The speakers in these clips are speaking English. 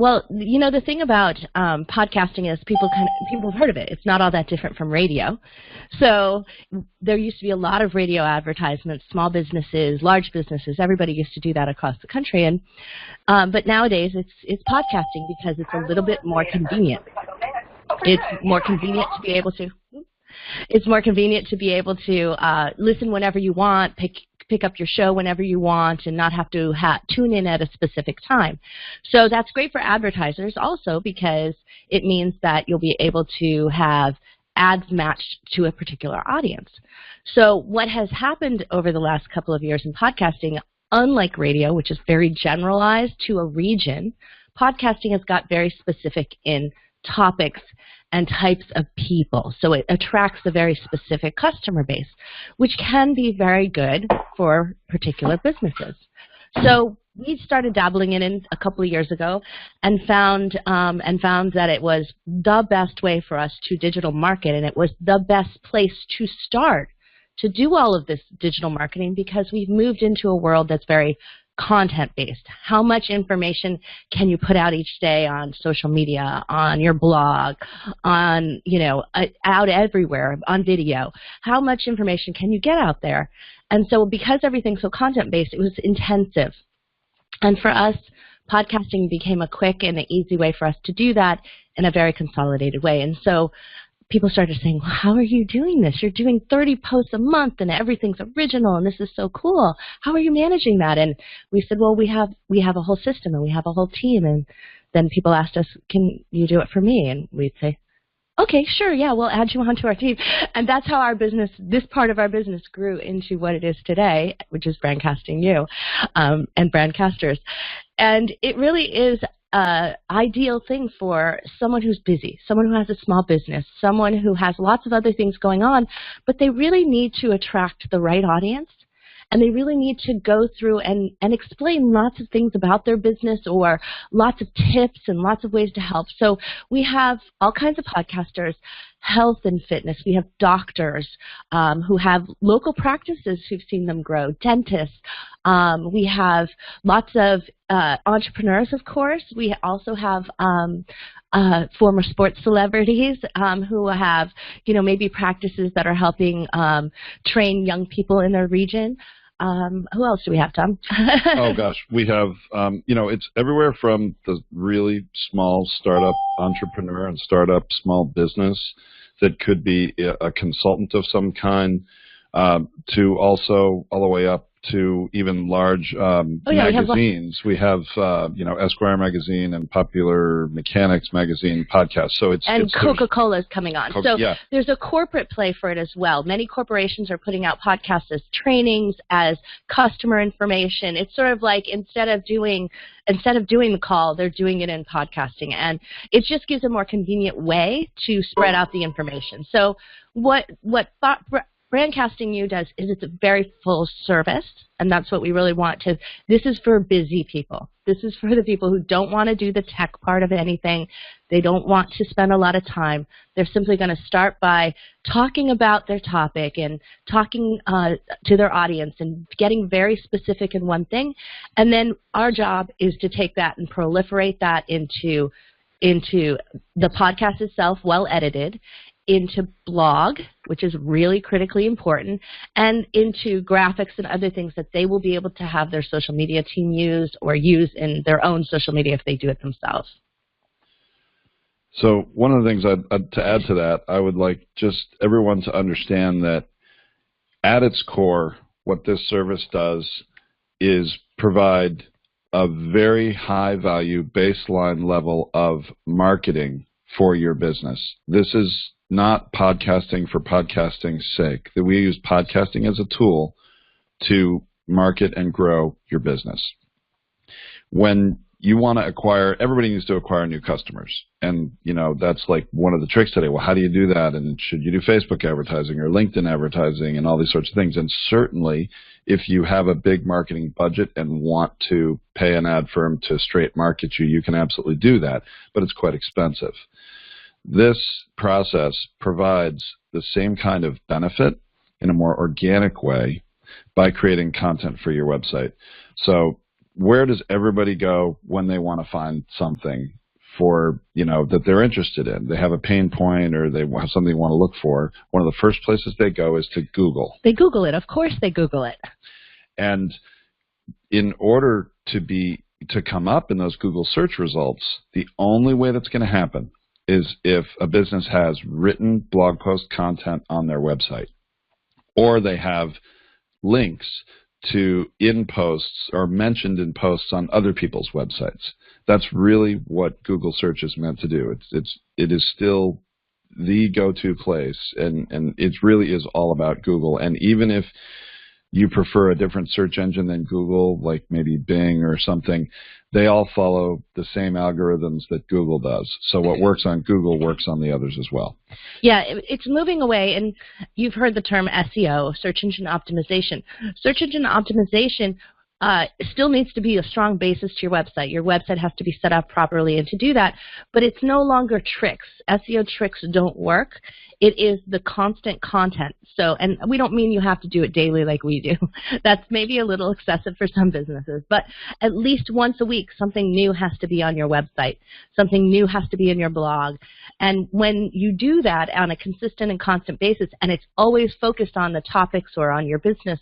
Well, you know, the thing about podcasting is people have heard of it. It's not all that different from radio. So there used to be a lot of radio advertisements, small businesses, large businesses. Everybody used to do that across the country. And but nowadays it's podcasting because it's a little bit more convenient. It's more convenient to be able to. It's more convenient to be able to listen whenever you want, pick up your show whenever you want, and not have to tune in at a specific time. So that's great for advertisers also because it means that you'll be able to have ads matched to a particular audience. So what has happened over the last couple of years in podcasting, unlike radio, which is very generalized to a region, podcasting has got very specific in topics and types of people. So it attracts a very specific customer base, which can be very good for particular businesses. So we started dabbling in it a couple of years ago and found that it was the best way for us to digital market, and it was the best place to start to do all of this digital marketing because we've moved into a world that's very content-based. How much information can you put out each day on social media, on your blog, on, you know, out everywhere, on video? How much information can you get out there? And so because everything's so content-based, it was intensive. And for us, podcasting became a quick and an easy way for us to do that in a very consolidated way. And so people started saying, well, how are you doing this? You're doing 30 posts a month and everything's original and this is so cool. How are you managing that? And we said, well, we have a whole system and we have a whole team. And then people asked us, can you do it for me? And we'd say, okay, sure, yeah, we'll add you onto our team. And that's how our business, this part of our business grew into what it is today, which is Brandcasting You and Brandcasters. And it really is ideal thing for someone who's busy, someone who has a small business, someone who has lots of other things going on, but they really need to attract the right audience, and they really need to go through and explain lots of things about their business or lots of tips and lots of ways to help. So we have all kinds of podcasters, health and fitness. We have doctors who have local practices who've seen them grow, dentists. We have lots of entrepreneurs, of course. We also have former sports celebrities who have, you know, maybe practices that are helping train young people in their region. Who else do we have, Tom? Oh, gosh. We have, you know, it's everywhere from the really small startup entrepreneur and startup small business that could be a consultant of some kind to also all the way up to even large magazines. We have you know, Esquire magazine and Popular Mechanics magazine podcast. So it's Coca-Cola is coming on. So yeah, there's a corporate play for it as well. Many corporations are putting out podcasts as trainings, as customer information. It's sort of like instead of doing the call, they're doing it in podcasting, and it just gives a more convenient way to spread out the information. So what Brandcasting You does is it's a very full service, and that's what we really want to. This is for busy people. This is for the people who don't want to do the tech part of anything. They don't want to spend a lot of time. They're simply going to start by talking about their topic and talking to their audience and getting very specific in one thing. And then our job is to take that and proliferate that into the podcast itself, well edited, into blog, which is really critically important, and into graphics and other things that they will be able to have their social media team use or use in their own social media if they do it themselves. So one of the things to add to that, I would like just everyone to understand that at its core, what this service does is provide a very high value baseline level of marketing for your business. This is not podcasting for podcasting's sake. That we use podcasting as a tool to market and grow your business. When you want to acquire, everybody needs to acquire new customers. And, you know, that's like one of the tricks today. Well, how do you do that? And should you do Facebook advertising or LinkedIn advertising and all these sorts of things? And certainly, if you have a big marketing budget and want to pay an ad firm to straight market you, you can absolutely do that, but it's quite expensive. This process provides the same kind of benefit in a more organic way by creating content for your website. So where does everybody go when they want to find something for, that they're interested in? They have a pain point or they have something they want to look for. One of the first places they go is to Google. They Google it. Of course they Google it. And in order to come up in those Google search results, the only way that's going to happen is if a business has written blog post content on their website, or they have links to in posts or mentioned in posts on other people's websites. That's really what Google search is meant to do. It is still the go-to place, and it really is all about Google. And even if you prefer a different search engine than Google, like maybe Bing or something, they all follow the same algorithms that Google does. So what works on Google works on the others as well. Yeah, it's moving away, and you've heard the term SEO, search engine optimization. Search engine optimization still needs to be a strong basis to your website. Your website has to be set up properly, and to do that, but it's no longer tricks. SEO tricks don't work. It is the constant content. So, and we don't mean you have to do it daily like we do. That's maybe a little excessive for some businesses, but at least once a week, something new has to be on your website. Something new has to be in your blog. And when you do that on a consistent and constant basis, and it's always focused on the topics or on your business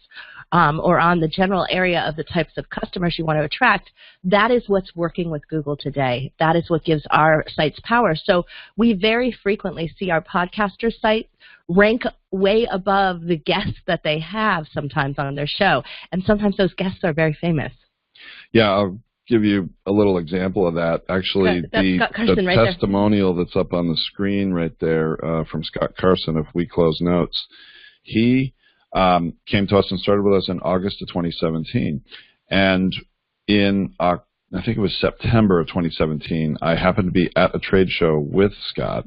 or on the general area of the types of customers you want to attract, that is what's working with Google today. That is what gives our sites power. So we very frequently see our podcasters' site rank way above the guests that they have sometimes on their show. And sometimes those guests are very famous. Yeah, I'll give you a little example of that. Actually, the right testimonial that's up on the screen right there from Scott Carson of We Close Notes, he came to us and started with us in August of 2017. And in, I think it was September of 2017, I happened to be at a trade show with Scott.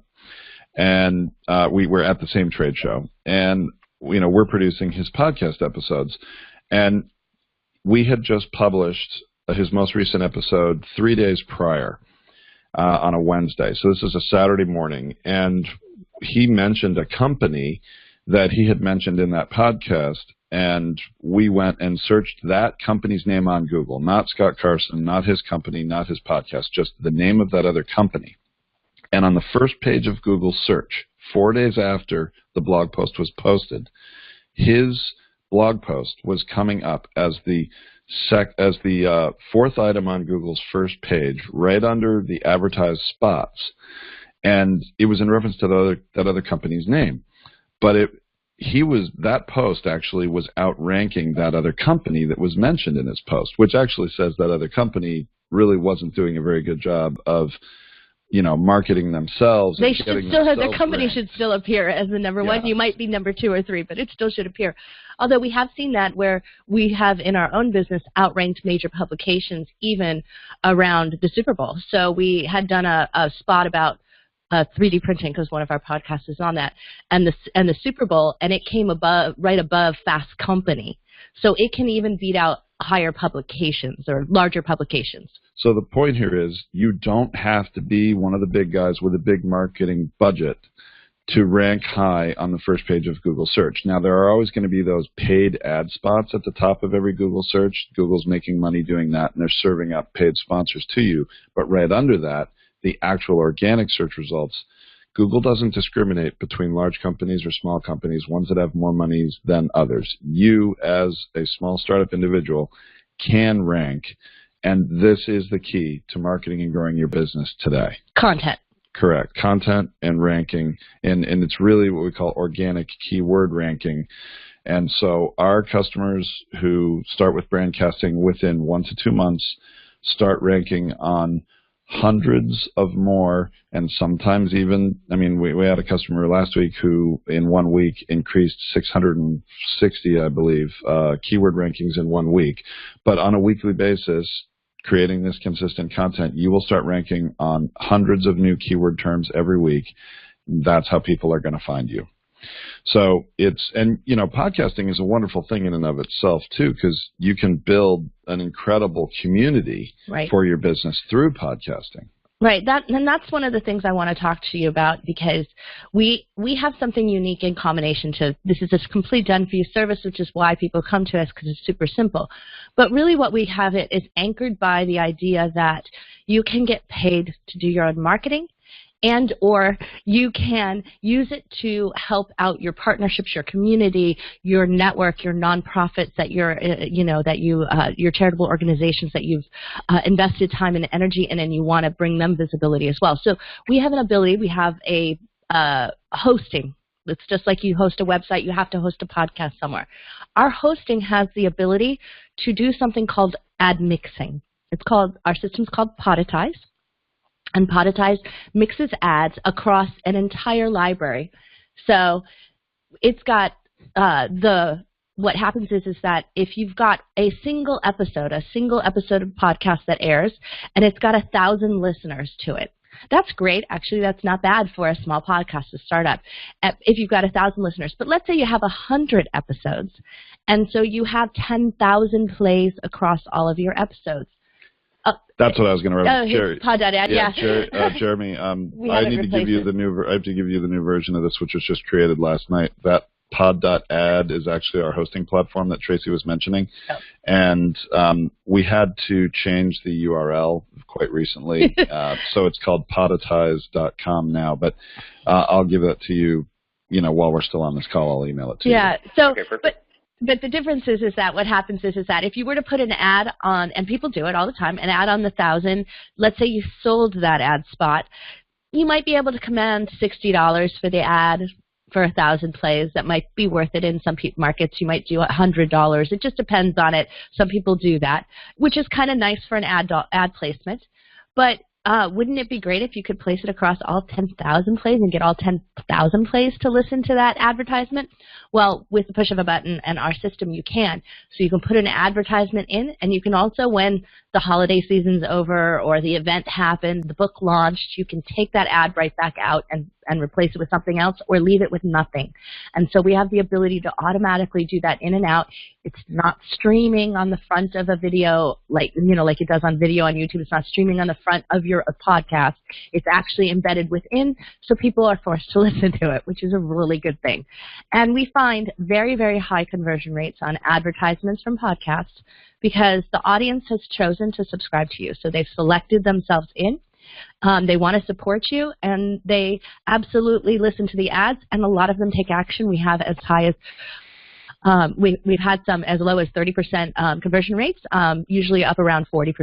And we were at the same trade show, and we're producing his podcast episodes, and we had just published his most recent episode 3 days prior on a Wednesday. So this is a Saturday morning, and he mentioned a company that he had mentioned in that podcast, and we went and searched that company's name on Google, not Scott Carson, not his company, not his podcast, just the name of that other company. And on the first page of Google search, 4 days after the blog post was posted, his blog post was coming up as the fourth item on Google's first page, right under the advertised spots. And it was in reference to that other company's name. But that post actually was outranking that other company that was mentioned in his post, which actually says that other company really wasn't doing a very good job of marketing themselves. They should still have, their company should still appear as the number one. You might be number 2 or 3, but it still should appear. Although we have seen that where we have in our own business outranked major publications even around the Super Bowl. So we had done a spot about 3D printing because one of our podcasts is on that, and the Super Bowl, and it came right above Fast Company. So it can even beat out higher publications or larger publications. So the point here is you don't have to be one of the big guys with a big marketing budget to rank high on the first page of Google search. Now, there are always going to be those paid ad spots at the top of every Google search. Google's making money doing that, and they're serving up paid sponsors to you. But right under that, the actual organic search results, Google doesn't discriminate between large companies or small companies, ones that have more money than others. You, as a small startup individual, can rank, and this is the key to marketing and growing your business today. Content. Correct. Content and ranking, and it's really what we call organic keyword ranking. And so our customers who start with Brandcasting within 1 to 2 months start ranking on hundreds of more, and sometimes even, we had a customer last week who in 1 week increased 660, I believe, keyword rankings in 1 week. But on a weekly basis, creating this consistent content, you will start ranking on hundreds of new keyword terms every week. That's how people are going to find you. So podcasting is a wonderful thing in and of itself too, because you can build an incredible community for your business through podcasting. Right. And that's one of the things I want to talk to you about, because we have something unique in combination to this is a complete done-for-you service, which is why people come to us, because it's super simple. But really what we have it is anchored by the idea that you can get paid to do your own marketing, and or you can use it to help out your partnerships, your community, your network, your nonprofits that your charitable organizations that you've invested time and energy in, and you want to bring them visibility as well. So we have an ability. We have a hosting. It's just like you host a website, you have to host a podcast somewhere. Our hosting has the ability to do something called ad mixing. Our system's called Poditize. And Poditize mixes ads across an entire library. So it's got what happens is that if you've got a single episode of podcast that airs, and it's got 1,000 listeners to it, that's great. Actually, that's not bad for a small podcast to start up if you've got 1,000 listeners. But let's say you have 100 episodes, and so you have 10,000 plays across all of your episodes. That's what I was going to reference. Pod.ad, yeah. Jeremy, I need to give you the new. I have to give you the new version of this, which was just created last night. That pod.ad is actually our hosting platform that Tracy was mentioning, and we had to change the URL quite recently, so it's called poditize.com now. But I'll give that to you. While we're still on this call, I'll email it to you. Yeah. So, okay, But the difference is that what happens is that if you were to put an ad on, and people do it all the time, an ad on the 1,000, let's say you sold that ad spot, you might be able to command $60 for the ad for 1,000 plays. That might be worth it in some markets. You might do $100. It just depends on it. Some people do that, which is kind of nice for an ad placement. But wouldn't it be great if you could place it across all 10,000 plays and get all 10,000 plays to listen to that advertisement? Well, with the push of a button and our system, you can. So you can put an advertisement in, and you can also, when the holiday season's over or the event happened, the book launched, you can take that ad right back out and replace it with something else, or leave it with nothing. And so we have the ability to automatically do that in and out. It's not streaming on the front of a video like it does on video on YouTube. It's not streaming on the front of your podcast. It's actually embedded within, so people are forced to listen to it, which is a really good thing. And we find very, very high conversion rates on advertisements from podcasts because the audience has chosen to subscribe to you. So they've selected themselves in. They want to support you, and they absolutely listen to the ads, and a lot of them take action. We have as high as we've had some as low as 30% conversion rates, usually up around 40%.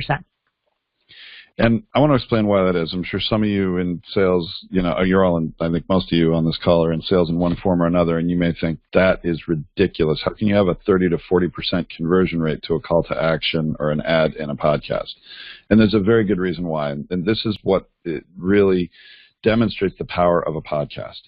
And I want to explain why that is. I'm sure some of you in sales, you're all in, I think most of you on this call are in sales in one form or another, and you may think that is ridiculous. How can you have a 30 to 40% conversion rate to a call to action or an ad in a podcast? And there's a very good reason why. And this is what it really demonstrates the power of a podcast.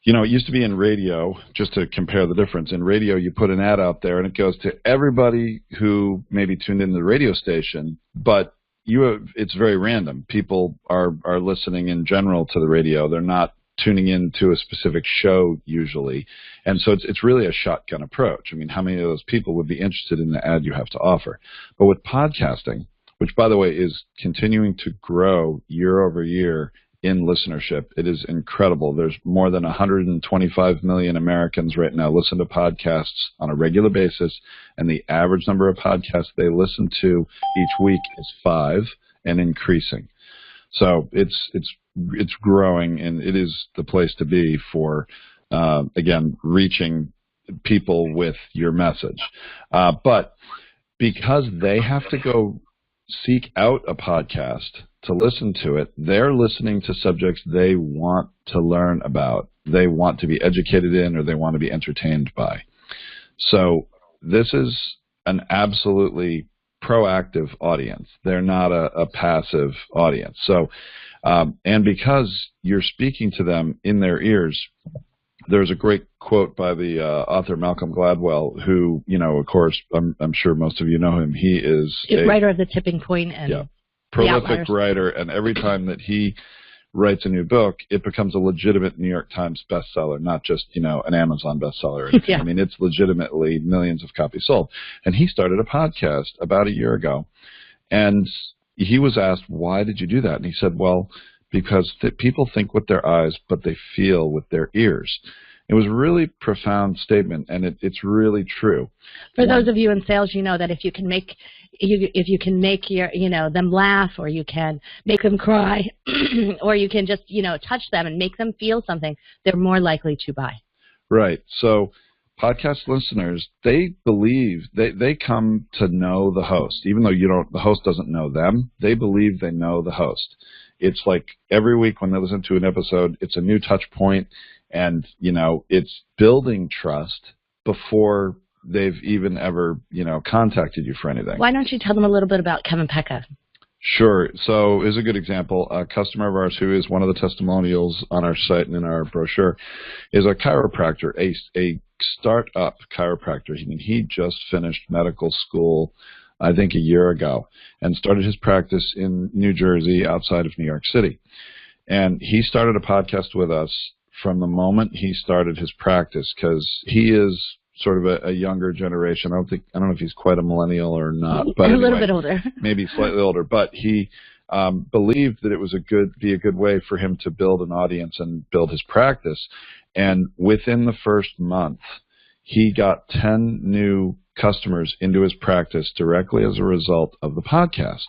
It used to be in radio, just to compare the difference. In radio, you put an ad out there, and it goes to everybody who maybe tuned into the radio station, but it's very random. People are listening in general to the radio. They're not tuning into a specific show usually. And so it's really a shotgun approach. I mean, how many of those people would be interested in the ad you have to offer? But with podcasting, which, by the way, is continuing to grow year over year in listenership, it is incredible. There's more than 125 million Americans right now listen to podcasts on a regular basis, and the average number of podcasts they listen to each week is 5 and increasing. So it's growing, and it is the place to be for, again, reaching people with your message. But because they have to go seek out a podcast to listen to it, they're listening to subjects they want to learn about, they want to be educated in, or they want to be entertained by. So this is an absolutely proactive audience. They're not a passive audience. So, and because you're speaking to them in their ears, there's a great quote by the author Malcolm Gladwell, who, of course, I'm sure most of you know him. He is a writer of The Tipping Point and prolific writer, and every time that he writes a new book, it becomes a legitimate New York Times bestseller, not just, an Amazon bestseller. Yeah. I mean, it's legitimately millions of copies sold. And he started a podcast about a year ago, and he was asked, why did you do that? And he said, well, because people think with their eyes, but they feel with their ears. It was a really profound statement, and it's really true. For those of you in sales, you know that if you can make your them laugh, or you can make them cry, or you can just touch them and make them feel something, they're more likely to buy. Right. So podcast listeners, they believe they come to know the host, even though the host doesn't know them. They believe they know the host. It's like every week when they listen to an episode, it's a new touch point. And, it's building trust before they've even ever, contacted you for anything. Why don't you tell them a little bit about Kevin Pecca? Sure. So here's a good example. A customer of ours who is one of the testimonials on our site and in our brochure is a chiropractor, a startup chiropractor. He just finished medical school, I think, a year ago, and started his practice in New Jersey outside of New York City. And he started a podcast with us from the moment he started his practice, because he is sort of a younger generation. I don't know if he's quite a millennial or not, but a little bit older, maybe slightly older. But he believed that it was a good way for him to build an audience and build his practice. And within the first month, he got 10 new customers into his practice directly as a result of the podcast.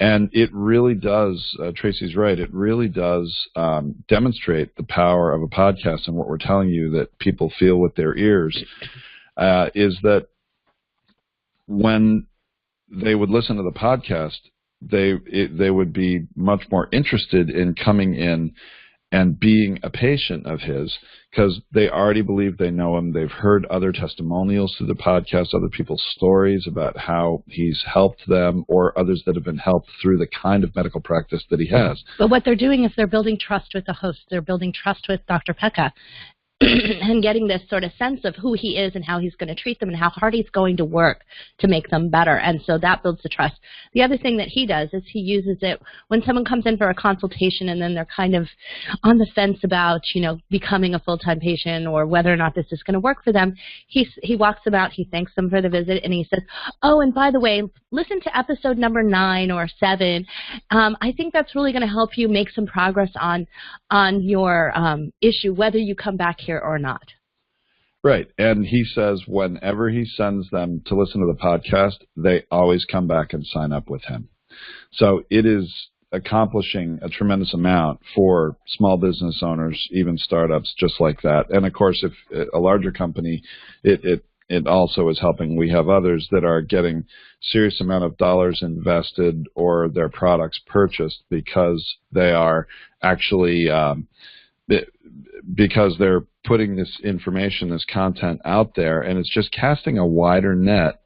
And it really does, Tracy's right, it really does demonstrate the power of a podcast. And what we're telling you that people feel with their ears is that when they would listen to the podcast, they would be much more interested in coming in and being a patient of his, because they already believe they know him. They've heard other testimonials through the podcast, other people's stories about how he's helped them, or others that have been helped through the kind of medical practice that he has. But what they're doing is they're building trust with the host. They're building trust with Dr. Pecca. And getting this sort of sense of who he is and how he's going to treat them and how hard he's going to work to make them better. And so that builds the trust. The other thing that he does is he uses it when someone comes in for a consultation and then they're kind of on the fence about, becoming a full-time patient or whether or not this is going to work for them. He walks them out, he thanks them for the visit, and he says, oh, and by the way, listen to episode number 9 or 7. I think that's really going to help you make some progress on your issue, whether you come back here or not. Right. And he says whenever he sends them to listen to the podcast, they always come back and sign up with him. So it is accomplishing a tremendous amount for small business owners, even startups, just like that. And of course, if a larger company, it also is helping. We have others that are getting serious amount of dollars invested or their products purchased because they are actually because they're putting this information, this content out there, and it's just casting a wider net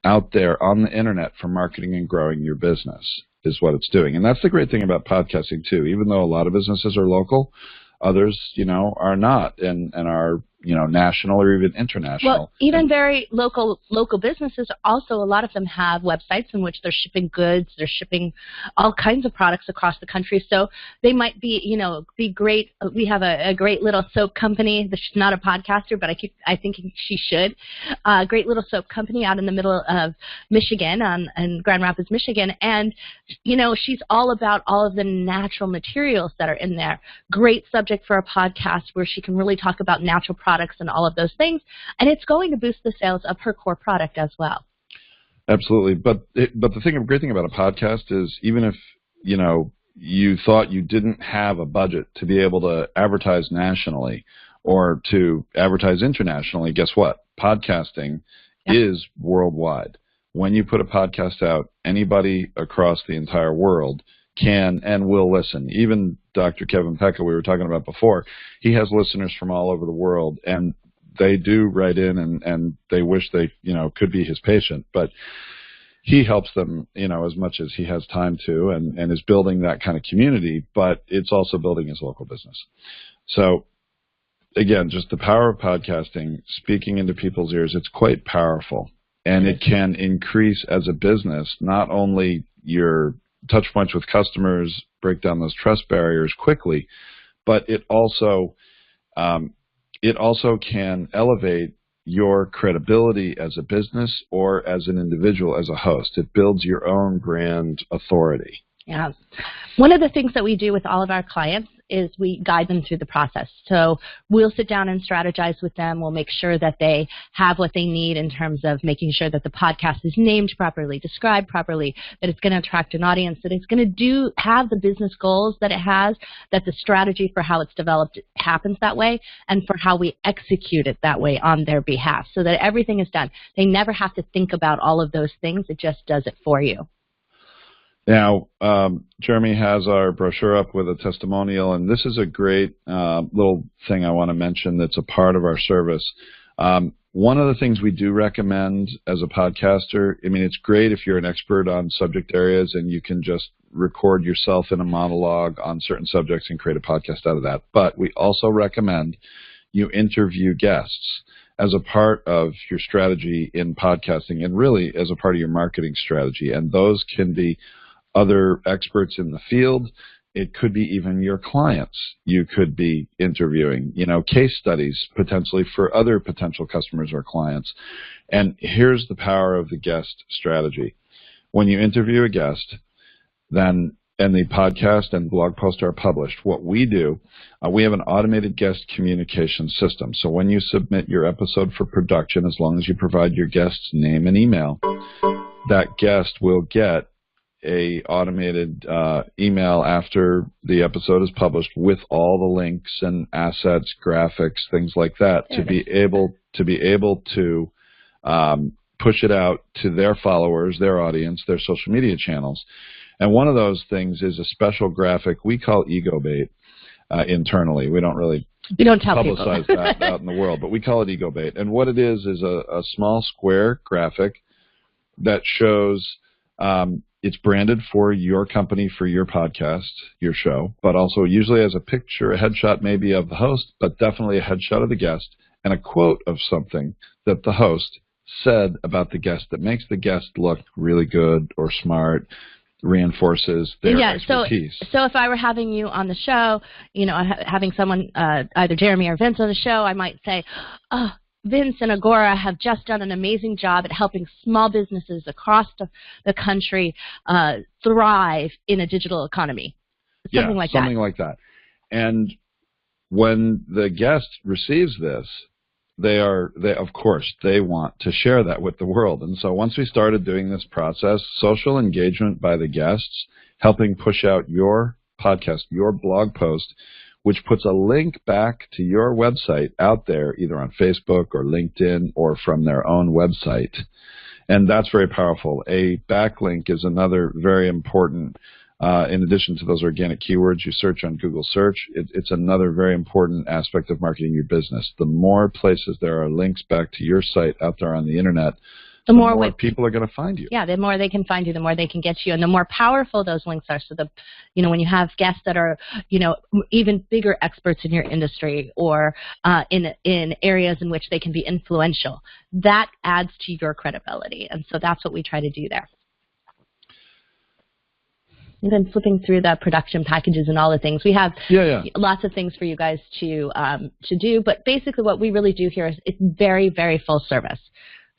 out there on the internet for marketing and growing your business is what it's doing. And that's the great thing about podcasting too. Even though a lot of businesses are local, others, are not and are, national or even international. Well, even very local businesses, also a lot of them have websites in which they're shipping goods, they're shipping all kinds of products across the country. So they might be, be great. We have a great little soap company. She's not a podcaster, but I think she should. A great little soap company out in the middle of Michigan, in Grand Rapids, Michigan. And, she's all about all of the natural materials that are in there. Great subject for a podcast where she can really talk about natural products and all of those things, and it's going to boost the sales of her core product as well. Absolutely, but the great thing about a podcast is even if you thought you didn't have a budget to be able to advertise nationally or to advertise internationally, guess what? Podcasting is worldwide. When you put a podcast out, anybody across the entire world can and will listen. Even Dr. Kevin Pecca, we were talking about before, he has listeners from all over the world, and they do write in and they wish they, could be his patient, but he helps them, as much as he has time to, and is building that kind of community, but it's also building his local business. So again, just the power of podcasting, speaking into people's ears, it's quite powerful, and it can increase as a business, not only your touch points with customers, break down those trust barriers quickly, but it also can elevate your credibility as a business or as an individual, as a host. It builds your own brand authority. Yeah. One of the things that we do with all of our clients is we guide them through the process. So we'll sit down and strategize with them. We'll make sure that they have what they need in terms of making sure that the podcast is named properly, described properly, that it's going to attract an audience, that it's going to have the business goals that it has, that the strategy for how it's developed happens that way, and for how we execute it that way on their behalf, so that everything is done. They never have to think about all of those things. It just does it for you. Now, Jeremy has our brochure up with a testimonial, and this is a great little thing I want to mention that's a part of our service. One of the things we do recommend as a podcaster, I mean, it's great if you're an expert on subject areas and you can just record yourself in a monologue on certain subjects and create a podcast out of that. But we also recommend you interview guests as a part of your strategy in podcasting, and really as a part of your marketing strategy. And those can be other experts in the field. It could be even your clients. You could be interviewing, case studies potentially for other potential customers or clients. And here's the power of the guest strategy. When you interview a guest, and the podcast and blog post are published, what we do, we have an automated guest communication system. So when you submit your episode for production, as long as you provide your guest's name and email, that guest will get a automated email after the episode is published with all the links and assets, graphics, things like that, to be able to push it out to their followers, their audience, their social media channels. And one of those things is a special graphic we call ego bait internally. We don't tell publicize that out in the world, but we call it ego bait. And what it is a small square graphic that shows it's branded for your company, for your podcast, your show, but also usually as a picture, a headshot maybe of the host, but definitely a headshot of the guest and a quote of something that the host said about the guest that makes the guest look really good or smart, reinforces their expertise. So if I were having you on the show, having someone, either Jeremy or Vince on the show, I might say, oh, Vince and Agora have just done an amazing job at helping small businesses across the country thrive in a digital economy. Something like that. And when the guest receives this, they of course want to share that with the world. And so once we started doing this process, social engagement by the guests, helping push out your podcast, your blog post, which puts a link back to your website out there, either on Facebook or LinkedIn or from their own website. And that's very powerful. A backlink is another very important, in addition to those organic keywords you search on Google search, it's another very important aspect of marketing your business. The more places there are links back to your site out there on the internet, the more people are going to find you. Yeah, the more they can find you, the more they can get you, and the more powerful those links are. So when you have guests that are, even bigger experts in your industry or in areas in which they can be influential, that adds to your credibility. And so that's what we try to do there. And then flipping through the production packages and all the things, we have lots of things for you guys to do. But basically, what we really do here is it's very, very full service.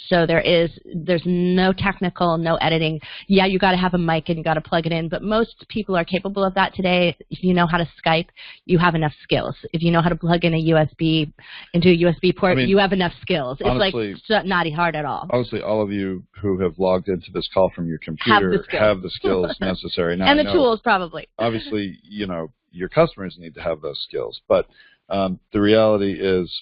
So there's no technical, no editing. Yeah, you got to have a mic and you got to plug it in, but most people are capable of that today. If you know how to Skype, you have enough skills. If you know how to plug in into a USB port, you have enough skills. Honestly, it's not hard at all. Honestly, all of you who have logged into this call from your computer have the skills necessary. Now, and the tools probably. Obviously, your customers need to have those skills, but the reality is,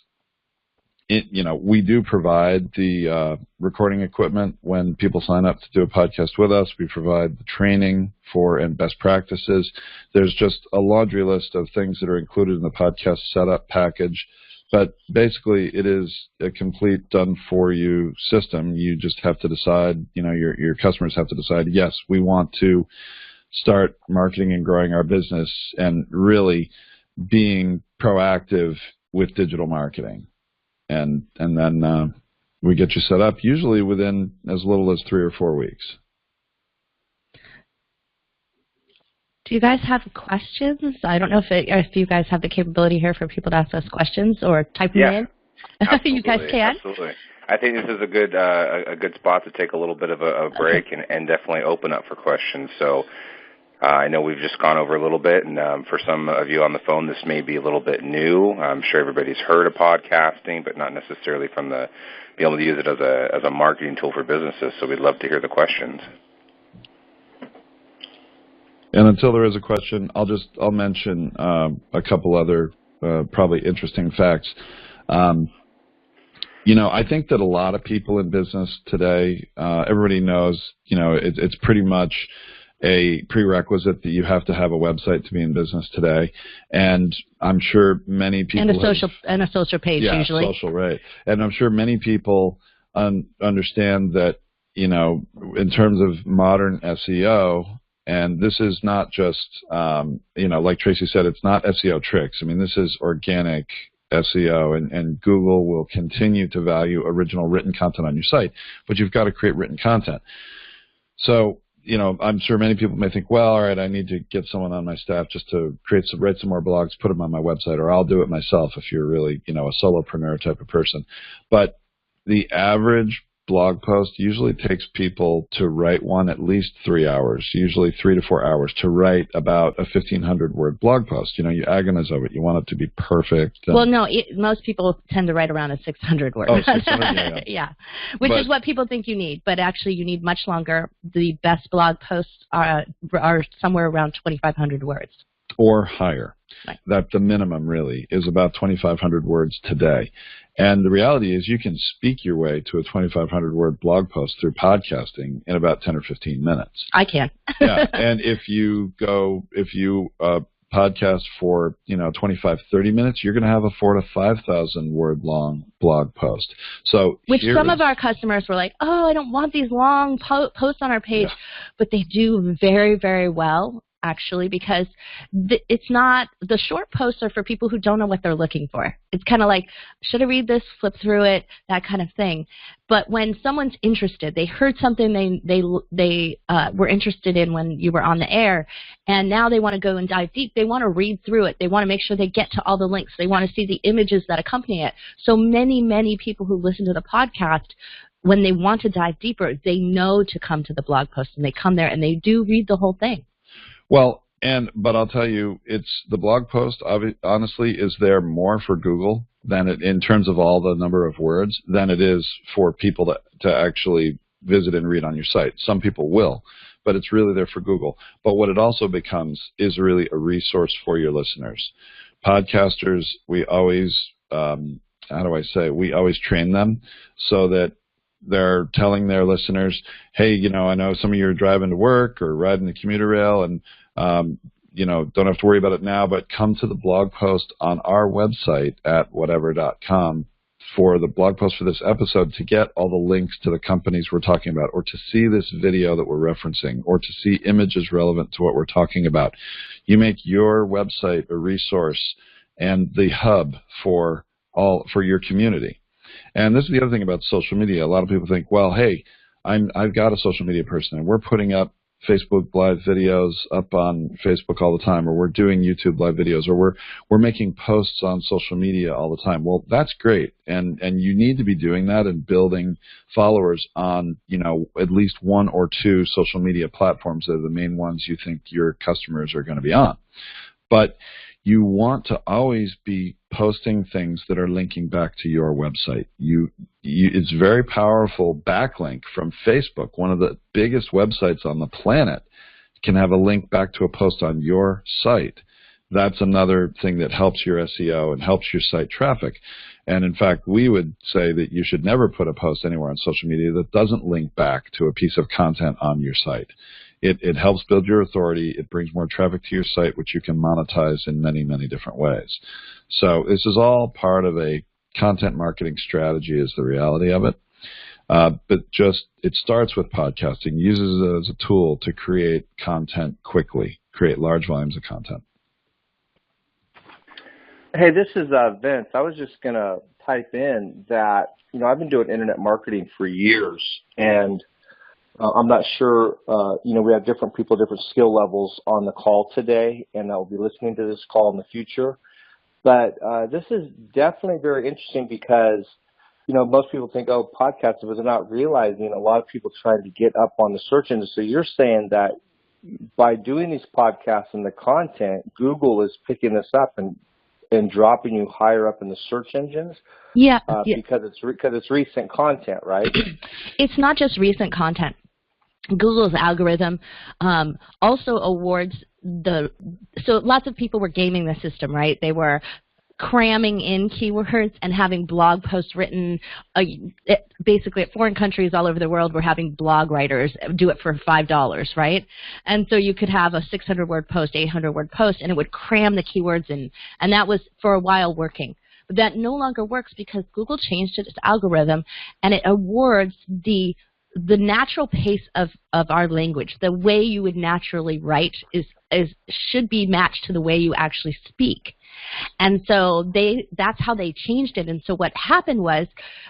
we do provide the recording equipment when people sign up to do a podcast with us. We provide the training and best practices. There's just a laundry list of things that are included in the podcast setup package. But basically, it is a complete done-for-you system. You just have to decide, your customers have to decide, yes, we want to start marketing and growing our business and really being proactive with digital marketing. And then we get you set up, usually within as little as 3 or 4 weeks. Do you guys have questions? I don't know if you guys have the capability here for people to ask us questions or type them in. You guys can. Absolutely. I think this is a good spot to take a little bit of a break and definitely open up for questions. So I know we've just gone over a little bit, and for some of you on the phone, this may be a little bit new. I'm sure everybody's heard of podcasting, but not necessarily from the be able to use it as a marketing tool for businesses. So we'd love to hear the questions. And until there is a question, I'll mention a couple other probably interesting facts. I think that a lot of people in business today, everybody knows, it's pretty much a prerequisite that you have to have a website to be in business today. And I'm sure many people and a social page usually. Yeah, social, right. And I'm sure many people understand that, in terms of modern SEO, and this is not just, like Tracy said, it's not SEO tricks. I mean, this is organic SEO, and Google will continue to value original written content on your site, but you've got to create written content. So, I'm sure many people may think, well, all right, I need to get someone on my staff just to write some more blogs, put them on my website, or I'll do it myself if you're really, a solopreneur type of person. But the average blog post usually takes people to write one at least 3 hours, usually 3 to 4 hours to write about a 1,500-word blog post. You agonize over it. You want it to be perfect. Well, no, most people tend to write around a 600 word. Oh, 600, yeah. Which is what people think you need, but actually you need much longer. The best blog posts are somewhere around 2,500 words. Or higher. Right. That the minimum really is about 2,500 words today. And the reality is you can speak your way to a 2,500-word blog post through podcasting in about 10 or 15 minutes. I can. Yeah, and if you podcast for 25, 30 minutes, you're going to have a 4,000 to 5,000 word long blog post. So which some of our customers were like, oh, I don't want these long posts on our page, but they do very, very well. Actually, because it's not, the short posts are for people who don't know what they're looking for. It's kind of like, should I read this, flip through it, that kind of thing. But when someone's interested, they heard something they were interested in when you were on the air, and now they want to go and dive deep. They want to read through it. They want to make sure they get to all the links. They want to see the images that accompany it. So many people who listen to the podcast, when they want to dive deeper, they know to come to the blog post, and they come there and they do read the whole thing. Well, but I'll tell you, the blog post honestly is there more for Google than in terms of all the number of words than it is for people to actually visit and read on your site. Some people will, but it's really there for Google. But what it also becomes is really a resource for your listeners. Podcasters, we always, we always train them so that they're telling their listeners, hey, I know some of you are driving to work or riding the commuter rail and, don't have to worry about it now, but come to the blog post on our website at whatever.com for the blog post for this episode to get all the links to the companies we're talking about, or to see this video that we're referencing, or to see images relevant to what we're talking about. You make your website a resource and the hub for your community. And this is the other thing about social media. A lot of people think, well, hey, I've got a social media person, and we're putting up Facebook live videos up on Facebook all the time, or we're doing YouTube live videos, or we're making posts on social media all the time. Well, that's great, and you need to be doing that and building followers on at least one or two social media platforms that are the main ones you think your customers are going to be on. But you want to always be posting things that are linking back to your website. It's very powerful backlink from Facebook. One of the biggest websites on the planet can have a link back to a post on your site. That's another thing that helps your SEO and helps your site traffic. And in fact, we would say that you should never put a post anywhere on social media that doesn't link back to a piece of content on your site. It helps build your authority. It brings more traffic to your site, which you can monetize in many, many different ways. So this is all part of a content marketing strategy is the reality of it. But it starts with podcasting, uses it as a tool to create content quickly, create large volumes of content. Hey, this is Vince. I was just going to type in that, I've been doing internet marketing for years, and I'm not sure, we have different people, different skill levels on the call today, and I'll be listening to this call in the future. But this is definitely very interesting because, most people think, oh, podcasts, but they're not realizing a lot of people trying to get up on the search engine. So you're saying that by doing these podcasts and the content, Google is picking this up and dropping you higher up in the search engines? Yeah. Because it's recent content, right? It's not just recent content. Google's algorithm also awards so lots of people were gaming the system, right? They were cramming in keywords and having blog posts written. Basically, at foreign countries all over the world, we're having blog writers do it for $5, right? And so you could have a 600-word post, 800-word post, and it would cram the keywords in. And that was, for a while, working. But that no longer works because Google changed its algorithm, and it awards the natural pace of our language. The way you would naturally write should be matched to the way you actually speak. And so that's how they changed it. And so what happened was,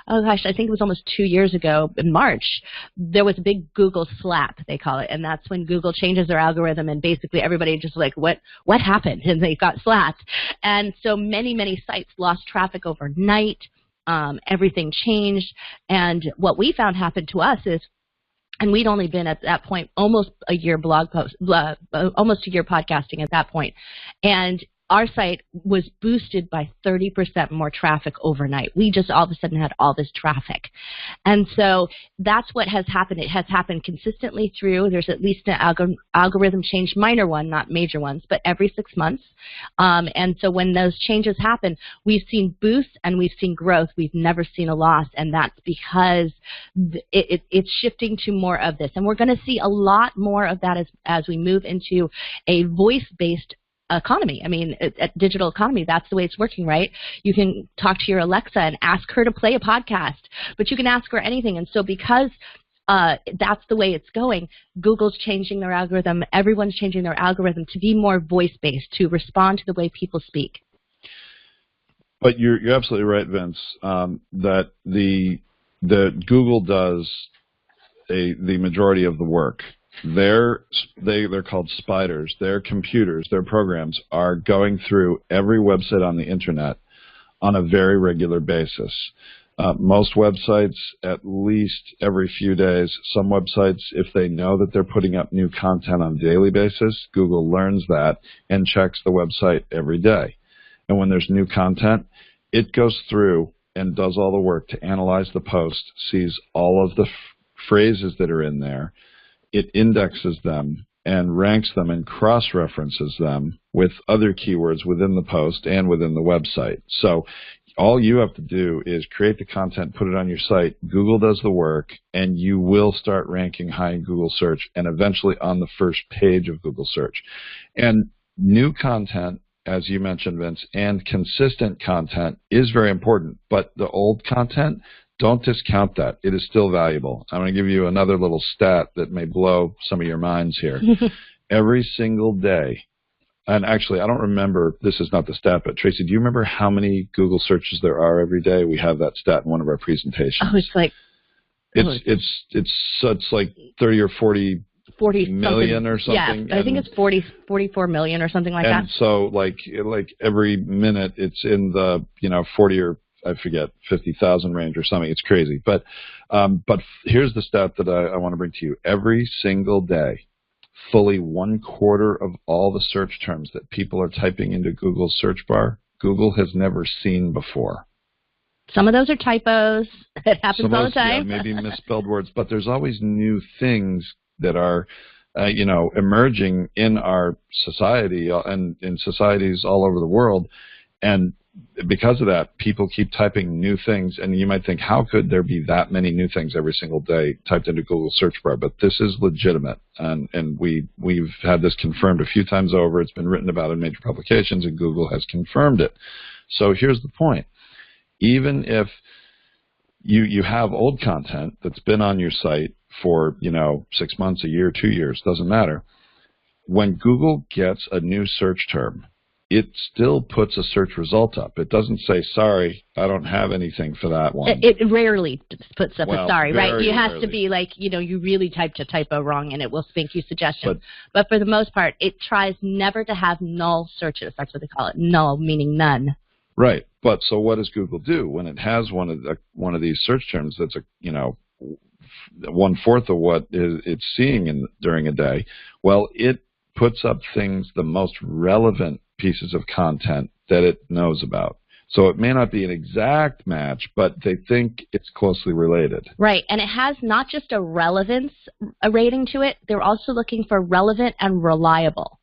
oh gosh, I think it was almost 2 years ago in March, there was a big Google slap, they call it. And that's when Google changes their algorithm and basically everybody just like, what happened? And they got slapped. And so many sites lost traffic overnight. Everything changed. And what we found happened to us is, and we'd only been at that point almost a year almost a year podcasting at that point. And our site was boosted by 30% more traffic overnight. We just all of a sudden had all this traffic. And so that's what has happened. It has happened consistently through. There's at least an algorithm change, minor one, not major ones, but every 6 months. And so when those changes happen, we've seen boosts and we've seen growth. We've never seen a loss, and that's because it's shifting to more of this. And we're going to see a lot more of that as we move into a voice-based economy. I mean, digital economy, that's the way it's working, right? You can talk to your Alexa and ask her to play a podcast, but you can ask her anything. And so because that's the way it's going, Google's changing their algorithm, everyone's changing their algorithm to be more voice-based, to respond to the way people speak. But you're absolutely right, Vince, that the Google does the majority of the work. They're called spiders. Their computers, their programs are going through every website on the internet on a very regular basis. Most websites, at least every few days. Some websites, if they know that they're putting up new content on a daily basis, Google learns that and checks the website every day. And when there's new content, it goes through and does all the work to analyze the post, sees all of the phrases that are in there. It indexes them and ranks them and cross-references them with other keywords within the post and within the website. So all you have to do is create the content, put it on your site. Google does the work, and you will start ranking high in Google search and eventually on the first page of Google search. And new content, as you mentioned, Vince, and consistent content is very important, but the old content, don't discount that. It is still valuable. I'm going to give you another little stat that may blow some of your minds here. Every single day, and actually I don't remember, this is not the stat, but Tracy, do you remember how many Google searches there are every day? We have that stat in one of our presentations. Oh, it's like... It's like 30 or 40 million or something. Yeah, I think it's 44 million or something like that. And so like every minute it's in the 40 or I forget 50,000 range or something. It's crazy. But here's the stat that I want to bring to you. Every single day, fully 1/4 of all the search terms that people are typing into Google's search bar, Google has never seen before. Some of those are typos. It happens all the time. Yeah, maybe misspelled words, but there's always new things that are, emerging in our society and in societies all over the world. And because of that, people keep typing new things, and you might think, how could there be that many new things every single day typed into Google search bar? But this is legitimate, and we've had this confirmed a few times over. It's been written about in major publications, and Google has confirmed it. So here's the point. Even if you have old content that's been on your site for 6 months, a year, 2 years, doesn't matter. When Google gets a new search term, it still puts a search result up. It doesn't say, sorry, I don't have anything for that one. It rarely puts up a sorry, right? You have rarely. to be like, you really typed a typo wrong, and it will spink you suggestions. But for the most part, it tries never to have null searches. That's what they call it. Null, meaning none. Right. But so what does Google do when it has one of these search terms that's 1/4 of what it's seeing during a day? Well, it puts up things, the most relevant pieces of content that it knows about. So it may not be an exact match, but they think it's closely related. Right, and it has not just a relevance rating to it. They're also looking for relevant and reliable.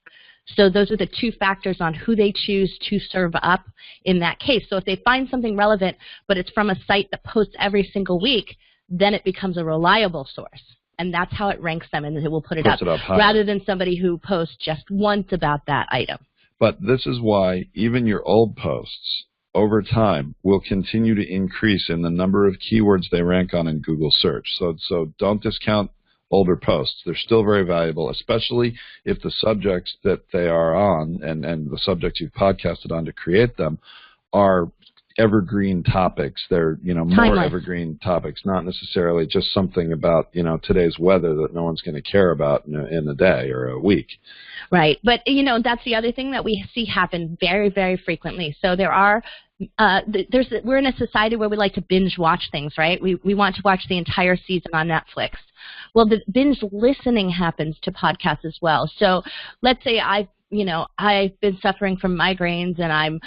So those are the two factors on who they choose to serve up in that case. So if they find something relevant, but it's from a site that posts every single week, then it becomes a reliable source. And that's how it ranks them, and it will put it up rather than somebody who posts just once about that item. But this is why even your old posts over time will continue to increase in the number of keywords they rank on in Google search. So don't discount older posts. They're still very valuable, especially if the subjects that they are on and the subjects you've podcasted on to create them are evergreen topics. They're, more evergreen topics, not necessarily just something about, today's weather that no one's going to care about in a day or a week. Right. But, that's the other thing that we see happen very, very frequently. So there are we're in a society where we like to binge watch things, right? We want to watch the entire season on Netflix. Well, the binge listening happens to podcasts as well. So let's say I've been suffering from migraines, and I'm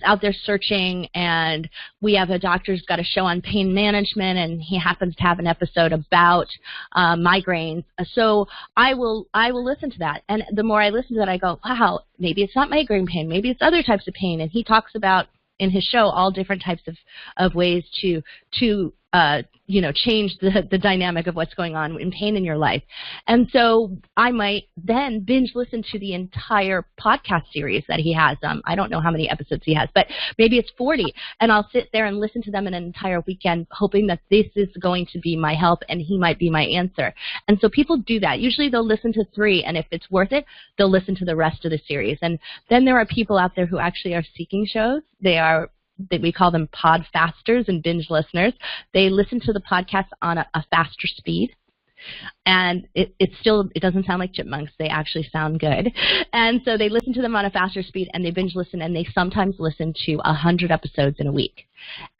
out there searching, and we have a doctor who's got a show on pain management, and he happens to have an episode about migraines. So I will listen to that, and the more I listen to that, I go, wow, maybe it's not migraine pain, maybe it's other types of pain. And he talks about in his show all different types of ways to change the dynamic of what's going on in pain in your life. And so I might then binge listen to the entire podcast series that he has. I don't know how many episodes he has, but maybe it's 40. And I'll sit there and listen to them in an entire weekend, hoping that this is going to be my help and he might be my answer. And so people do that. Usually they'll listen to 3, and if it's worth it, they'll listen to the rest of the series. And then there are people out there who actually are seeking shows. We call them podfasters and binge listeners. They listen to the podcast on a faster speed. And it doesn't sound like chipmunks. They actually sound good. And so they listen to them on a faster speed, and they binge listen, and they sometimes listen to 100 episodes in a week.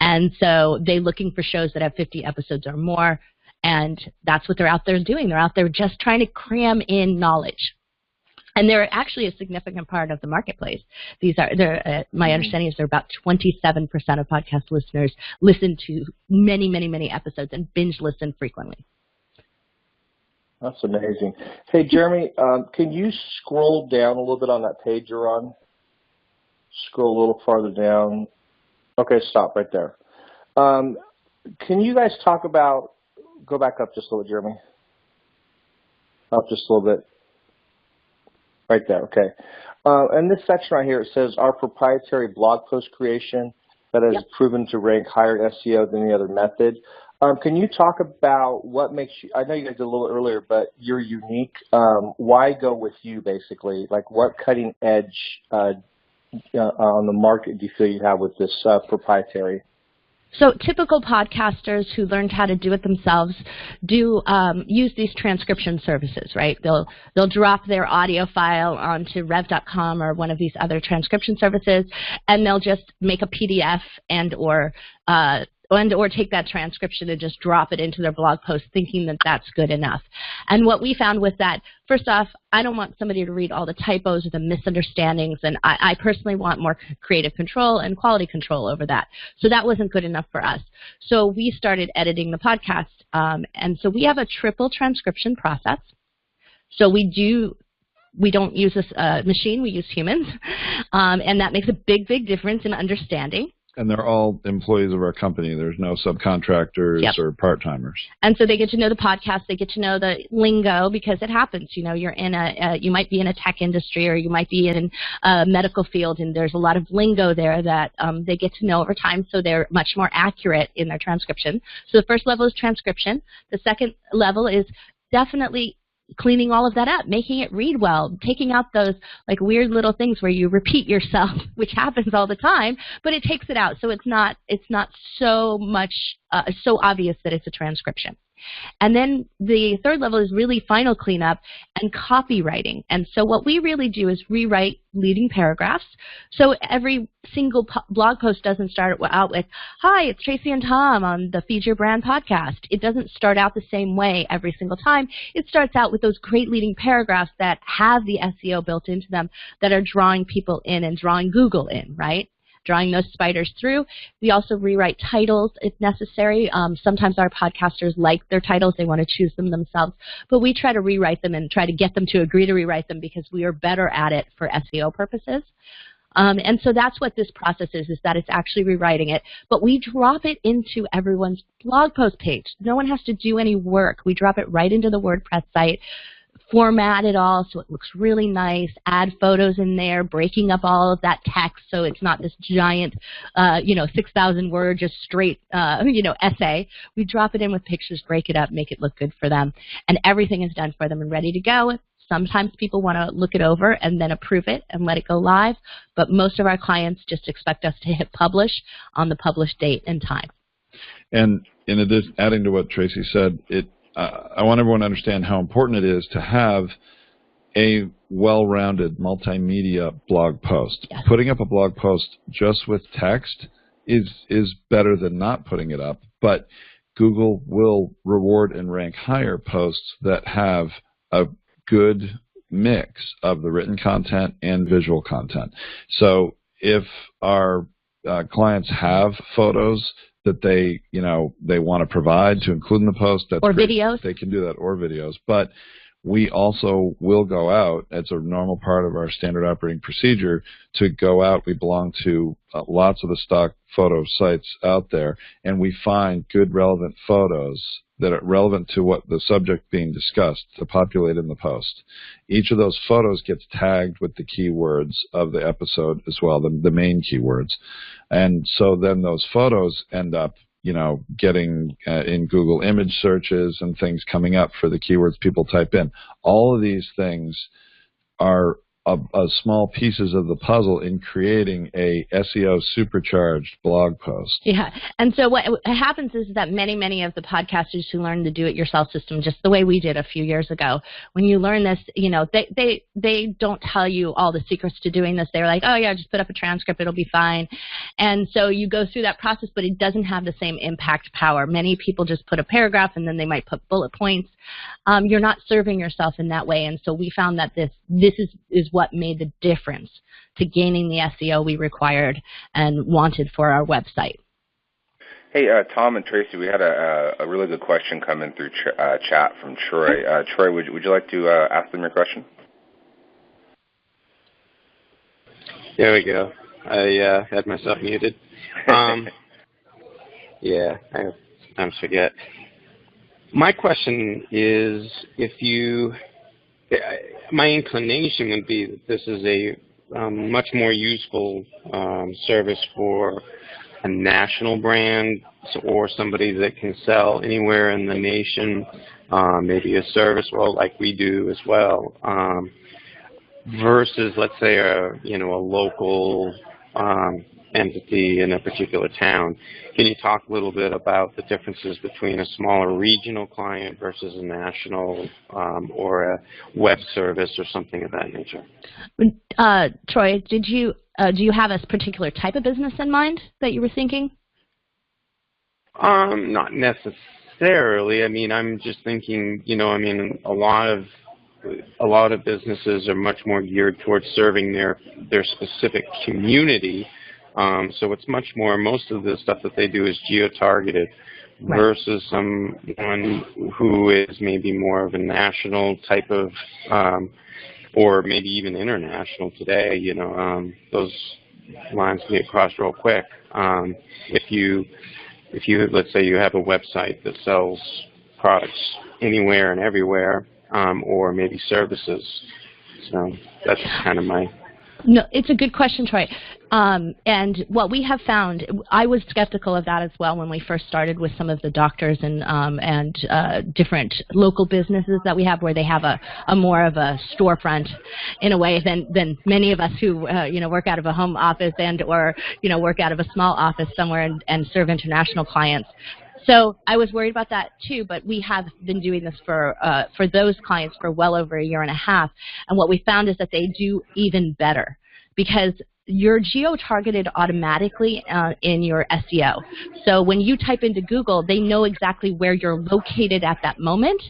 And so they're looking for shows that have 50 episodes or more, and that's what they're out there doing. They're out there just trying to cram in knowledge. And they're actually a significant part of the marketplace. My understanding is they're about 27% of podcast listeners listen to many, many, many episodes and binge listen frequently. That's amazing. Hey, Jeremy, can you scroll down a little bit on that page you're on? Scroll a little farther down. Okay, stop right there. Can you guys talk about, go back up just a little, Jeremy. Up just a little bit. Right there, okay. And this section right here, it says our proprietary blog post creation that has proven to rank higher SEO than any other method. Can you talk about what makes you, I know you guys did a little earlier, but you're unique. Why go with you, basically? Like, what cutting edge on the market do you feel you have with this proprietary? So typical podcasters who learned how to do it themselves do use these transcription services, right? They'll drop their audio file onto rev.com or one of these other transcription services, and they'll just make a PDF and or take that transcription and just drop it into their blog post thinking that that's good enough. And what we found was that, first off, I don't want somebody to read all the typos or the misunderstandings, and I personally want more creative control and quality control over that. So that wasn't good enough for us. So we started editing the podcast, and so we have a triple transcription process. So we don't use a machine, we use humans, and that makes a big, big difference in understanding. And they're all employees of our company. There's no subcontractors or part-timers. And so they get to know the podcast. They get to know the lingo, because it happens. You're you might be in a tech industry, or you might be in a medical field, and there's a lot of lingo there that they get to know over time, so they're much more accurate in their transcription. So the first level is transcription. The second level is definitely cleaning all of that up, making it read well, taking out those like weird little things where you repeat yourself, which happens all the time, but it takes it out, so it's not so much so obvious that it's a transcription. And then the third level is really final cleanup and copywriting. And so what we really do is rewrite leading paragraphs. So every single blog post doesn't start out with, "Hi, it's Tracy and Tom on the Feed Your Brand podcast." It doesn't start out the same way every single time. It starts out with those great leading paragraphs that have the SEO built into them that are drawing people in and drawing Google in, right? Drawing those spiders through. We also rewrite titles if necessary. Sometimes our podcasters like their titles. They want to choose them themselves. But we try to rewrite them and try to get them to agree to rewrite them because we are better at it for SEO purposes. And so that's what this process is that it's actually rewriting it. But we drop it into everyone's blog post page. No one has to do any work. We drop it right into the WordPress site, format it all so it looks really nice, add photos in there, breaking up all of that text so it's not this giant, 6,000 word, just straight, essay. We drop it in with pictures, break it up, make it look good for them, and everything is done for them and ready to go. Sometimes people want to look it over and then approve it and let it go live, but most of our clients just expect us to hit publish on the published date and time. And in addition, adding to what Tracy said, I want everyone to understand how important it is to have a well-rounded multimedia blog post. Yes. Putting up a blog post just with text is better than not putting it up, but Google will reward and rank higher posts that have a good mix of the written content and visual content. So if our clients have photos that they want to provide to include in the post, that's or great. Videos. They can do that, or videos. But we also will go out, it's a normal part of our standard operating procedure, to go out. We belong to lots of the stock photo sites out there, and we find good relevant photos that are relevant to what the subject being discussed to populate in the post. Each of those photos gets tagged with the keywords of the episode as well, the main keywords. And so then those photos end up getting in Google image searches and things coming up for the keywords people type in. All of these things are small pieces of the puzzle in creating a SEO supercharged blog post. Yeah, and so what happens is that many of the podcasters who learn the do-it-yourself system, just the way we did a few years ago, when you learn this, they don't tell you all the secrets to doing this. They're like, oh yeah, just put up a transcript, it'll be fine. And so you go through that process, but it doesn't have the same impact power. Many people just put a paragraph and then they might put bullet points. You're not serving yourself in that way, and so we found that this is what made the difference to gaining the SEO we required and wanted for our website. Hey, Tom and Tracy, we had a really good question come in through chat from Troy. Troy, would you like to ask them your question? There we go. I had myself muted. Yeah, I sometimes forget. My question is, my inclination would be that this is a much more useful service for a national brand or somebody that can sell anywhere in the nation, maybe a service role like we do as well, versus, let's say, a local entity in a particular town. Can you talk a little bit about the differences between a smaller regional client versus a national or a web service or something of that nature? Troy, do you have a particular type of business in mind that you were thinking? Not necessarily. I mean, I'm just thinking, a lot of businesses are much more geared towards serving their specific community. So it's much more, most of the stuff that they do is geo-targeted, right, versus someone who is maybe more of a national type of, or maybe even international today. Those lines can get crossed real quick. If you, let's say you have a website that sells products anywhere and everywhere, or maybe services. So that's kind of my... No, it's a good question, Troy. And what we have found, I was skeptical of that as well when we first started with some of the doctors and different local businesses that we have, where they have a more of a storefront in a way than many of us who work out of a home office or work out of a small office somewhere and serve international clients. So I was worried about that too, but we have been doing this for those clients for well over a year and a half. And what we found is that they do even better because you're geo-targeted automatically in your SEO. So when you type into Google, they know exactly where you're located at that moment,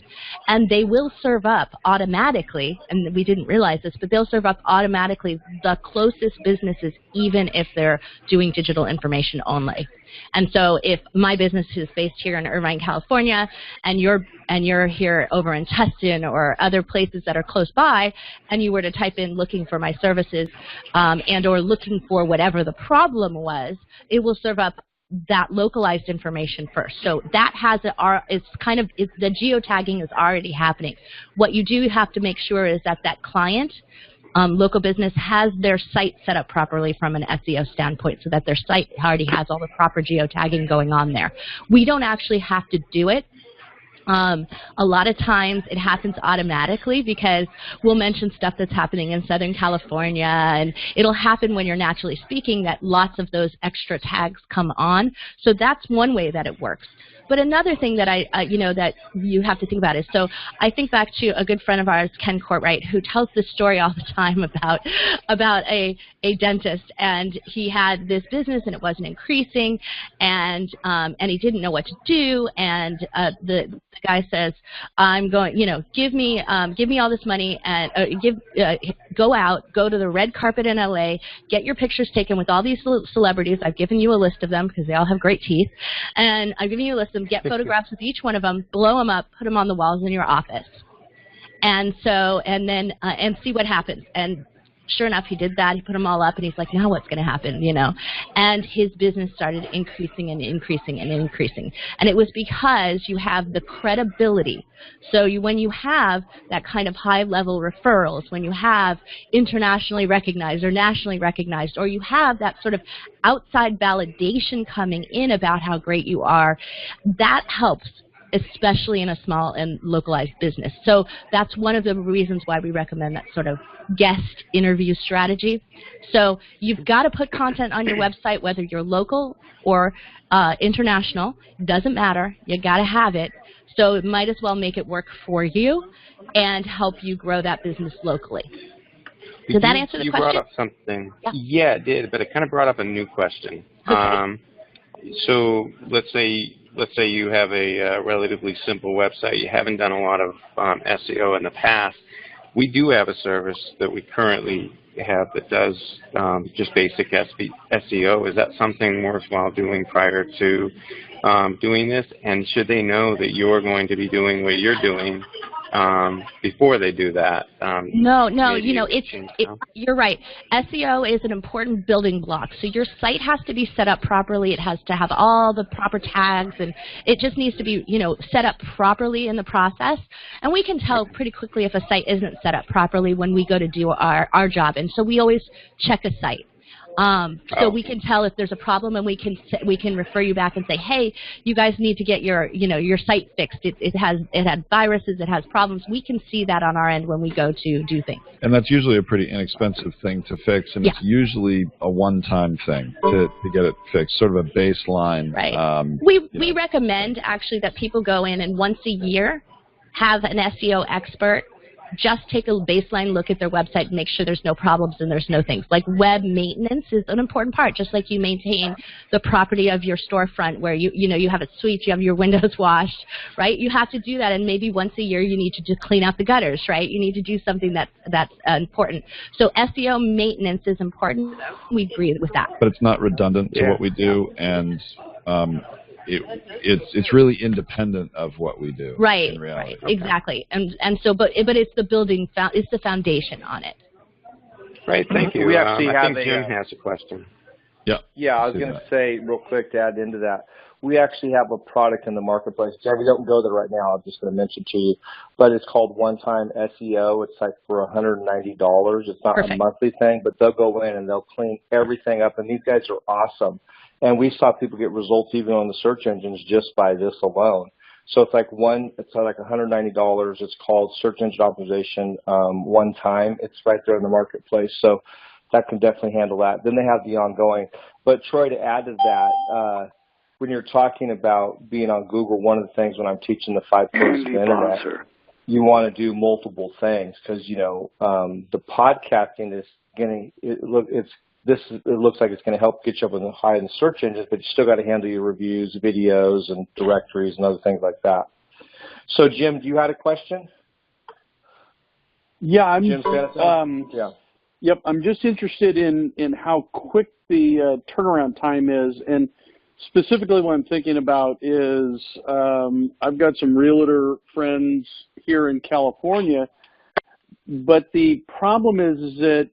and they will serve up automatically, and we didn't realize this, but they'll serve up automatically the closest businesses, even if they're doing digital information only. And so if my business is based here in Irvine, California, and you're here over in Tustin or other places that are close by, and you were to type in looking for my services and or looking for whatever the problem was, it will serve up that localized information first. So that has the geotagging is already happening. What you do have to make sure is that that client local business has their site set up properly from an SEO standpoint so that their site already has all the proper geotagging going on there. We don't actually have to do it. A lot of times it happens automatically because we'll mention stuff that's happening in Southern California, and it'll happen when you're naturally speaking that lots of those extra tags come on. So that's one way that it works. But another thing that that you have to think about is, so I think back to a good friend of ours, Ken Courtwright, who tells this story all the time about a dentist, and he had this business and it wasn't increasing, and he didn't know what to do, and the guy says, "I'm going, give me all this money and go to the red carpet in LA, get your pictures taken with all these celebrities. I've given you a list of them because they all have great teeth, and I've given you a list of them. Get photographs with each one of them, blow them up, put them on the walls in your office, and then see what happens." And sure enough, he did that. He put them all up, and he's like, "Now what's going to happen?" And his business started increasing and increasing and increasing. And it was because you have the credibility. So when you have that kind of high-level referrals, when you have internationally recognized or nationally recognized, or you have that sort of outside validation coming in about how great you are, that helps, especially in a small and localized business. So that's one of the reasons why we recommend that sort of guest interview strategy. So you've got to put content on your website, whether you're local or international. Doesn't matter. You got to have it. So it might as well make it work for you and help you grow that business locally. Does that answer the question? You brought up something. Yeah, it did, but it kind of brought up a new question. Okay. So let's say you have a relatively simple website. You haven't done a lot of SEO in the past. We do have a service that we currently have that does just basic SEO. Is that something worthwhile doing prior to doing this? And should they know that you're going to be doing what you're doing before they do that? No, you're right. SEO is an important building block. So your site has to be set up properly. It has to have all the proper tags, and it just needs to be, set up properly in the process. And we can tell pretty quickly if a site isn't set up properly when we go to do our job. And so we always check a site. So we can tell if there's a problem, and we can refer you back and say, hey, you guys need to get your site fixed. It had viruses, it has problems. We can see that on our end when we go to do things. And that's usually a pretty inexpensive thing to fix, and it's usually a one-time thing to get it fixed, sort of a baseline. Right. We recommend actually that people go in and once a year have an SEO expert just take a baseline look at their website and make sure there's no problems and there's no things. Like web maintenance is an important part, just like you maintain the property of your storefront where you have it swept, you have your windows washed, right? You have to do that, and maybe once a year you need to just clean out the gutters, right? You need to do something that's important. So SEO maintenance is important. We agree with that. But it's not redundant to what we do, and it's really independent of what we do. Right. In reality. Right. Okay. Exactly. And so but it's the foundation on it. Right. Thank you. We actually I think Jim has a question. Yeah. Yeah, I was going to say real quick to add into that. We actually have a product in the marketplace. Jeremy, don't go there right now. I'm just going to mention to you, but it's called One Time SEO. It's like for $190. It's not Perfect. A monthly thing, but they'll go in and they'll clean everything up. And these guys are awesome. And we saw people get results even on the search engines just by this alone. So it's like $190. It's called Search Engine Optimization One Time. It's right there in the marketplace. So that can definitely handle that. Then they have the ongoing. But Troy, to add to that, when you're talking about being on Google, one of the things when I'm teaching the 5 pillars of the internet, you want to do multiple things because, the podcasting is it looks like it's going to help get you up high in the search engines, but you still got to handle your reviews, videos, and directories and other things like that. So, Jim, do you have a question? Yeah, yeah. Yep, I'm just interested in how quick the turnaround time is, and specifically what I'm thinking about is I've got some realtor friends here in California, but the problem is that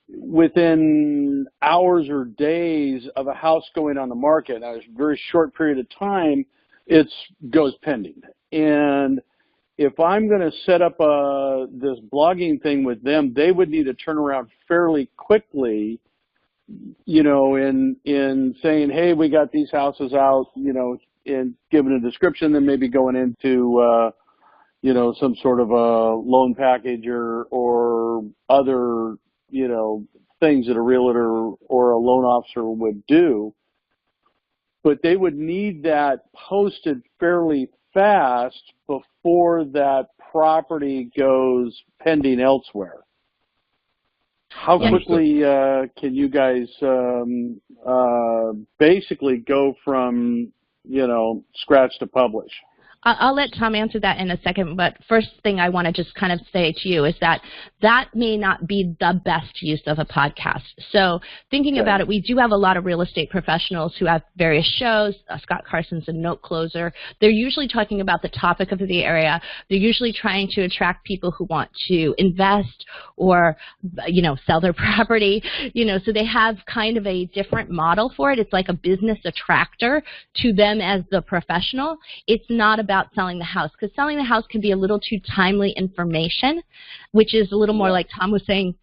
within hours or days of a house going on the market, now, a very short period of time, it goes pending. And if I'm going to set up this blogging thing with them, they would need to turn around fairly quickly, in saying, hey, we got these houses out, and giving a description, then maybe going into, some sort of a loan package or other, things that a realtor or a loan officer would do. But they would need that posted fairly fast before that property goes pending elsewhere. How quickly can you guys basically go from, scratch to publish? I'll let Tom answer that in a second, but first thing I want to just kind of say to you is that may not be the best use of a podcast. So thinking about it, we do have a lot of real estate professionals who have various shows. Scott Carson's a note closer. They're usually talking about the topic of the area. They're usually trying to attract people who want to invest or, sell their property. So they have kind of a different model for it. It's like a business attractor to them as the professional. It's not about selling the house, because selling the house can be a little too timely information, which is a little more like Tom was saying,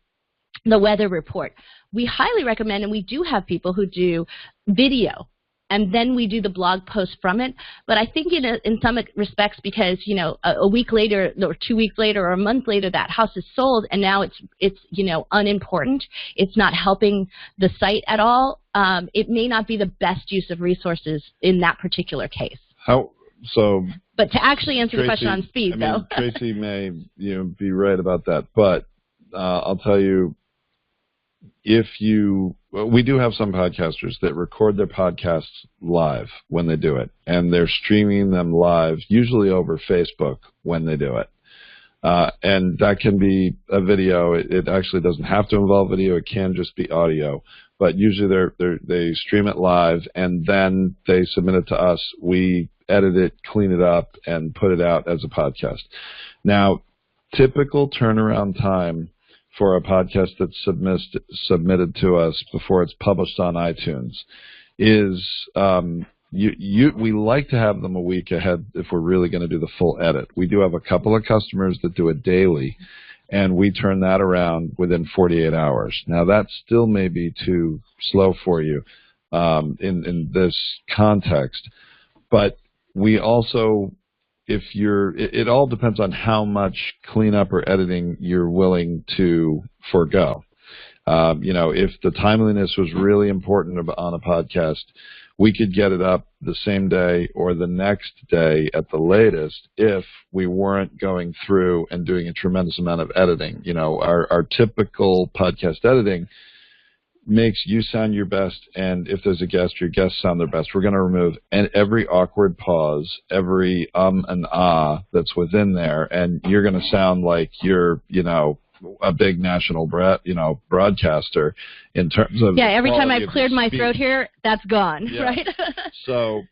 the weather report. We highly recommend, and we do have people who do video, and then we do the blog post from it. But I think in some respects, because a week later or 2 weeks later or a month later, that house is sold, and now it's unimportant. It's not helping the site at all. It may not be the best use of resources in that particular case. But to actually answer the question on speed, though. Tracy may be right about that, but I'll tell you, we do have some podcasters that record their podcasts live when they do it, and they're streaming them live, usually over Facebook when they do it. And that can be a video. It actually doesn't have to involve video. It can just be audio. But usually they stream it live, and then they submit it to us. We edit it, clean it up, and put it out as a podcast. Now, typical turnaround time for a podcast that's submitted to us before it's published on iTunes is we like to have them a week ahead if we're really going to do the full edit. We do have a couple of customers that do it daily, and we turn that around within 48 hours. Now, that still may be too slow for you in this context, but we also, it all depends on how much cleanup or editing you're willing to forego. If the timeliness was really important on a podcast, we could get it up the same day or the next day at the latest if we weren't going through and doing a tremendous amount of editing. Our typical podcast editing makes you sound your best, and if there's a guest, your guests sound their best. We're going to remove every awkward pause, every and ah that's within there, and you're going to sound like you're, a big national broadcaster in terms of every time I've cleared my throat here, that's gone, right? So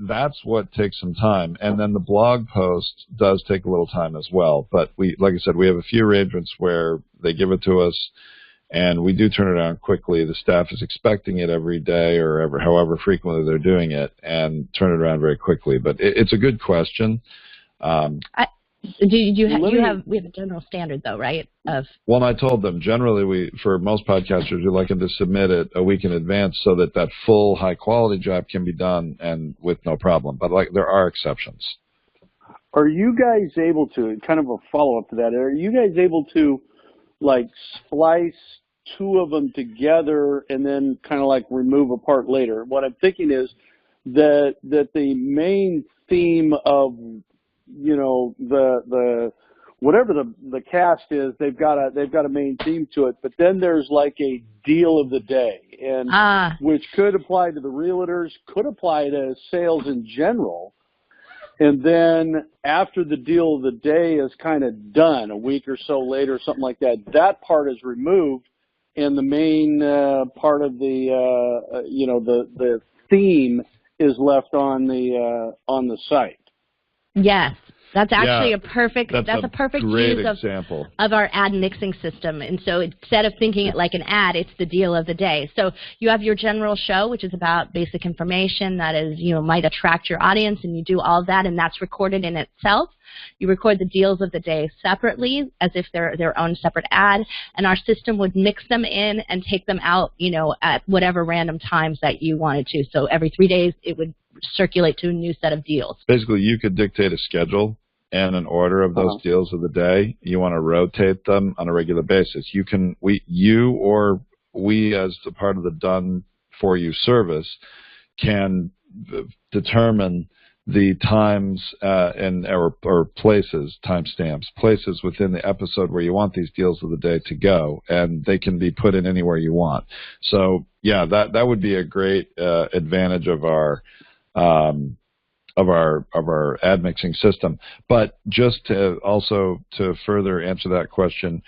that's what takes some time, and then the blog post does take a little time as well. But like I said, we have a few arrangements where they give it to us, and we do turn it around quickly. The staff is expecting it every day or however frequently they're doing it, and turn it around very quickly. But it's a good question. We have a general standard, though, right? Well, I told them generally for most podcasters, we like them to submit it a week in advance so that full high quality job can be done and with no problem. But there are exceptions. Are you guys able to, kind of a follow up to that? Are you guys able to splice two of them together and then kind of like remove apart later. What I'm thinking is that the main theme of, you know, the whatever the cast is, they've got a main theme to it, but then there's like a deal of the day, and which could apply to the realtors, could apply to sales in general. And then after the deal of the day is kind of done, a week or so later, something like that, that part is removed, and the main part of the you know, the theme is left on the site. Yes. That's actually a perfect great use example of our ad mixing system. And so instead of thinking it like an ad, it's the deal of the day. So you have your general show, which is about basic information that is, you know, might attract your audience, and you do all of that, and that's recorded in itself. You record the deals of the day separately as if they're their own separate ad, and our system would mix them in and take them out, you know, at whatever random times that you wanted to. So every 3 days it would circulate to a new set of deals. Basically, you could dictate a schedule and an order of those deals of the day. You want to rotate them on a regular basis. You can, you or we as a part of the done for you service can determine the times or places, timestamps, places within the episode where you want these deals of the day to go, and they can be put in anywhere you want. So yeah, that would be a great advantage of our ad mixing system. But just to further answer that question,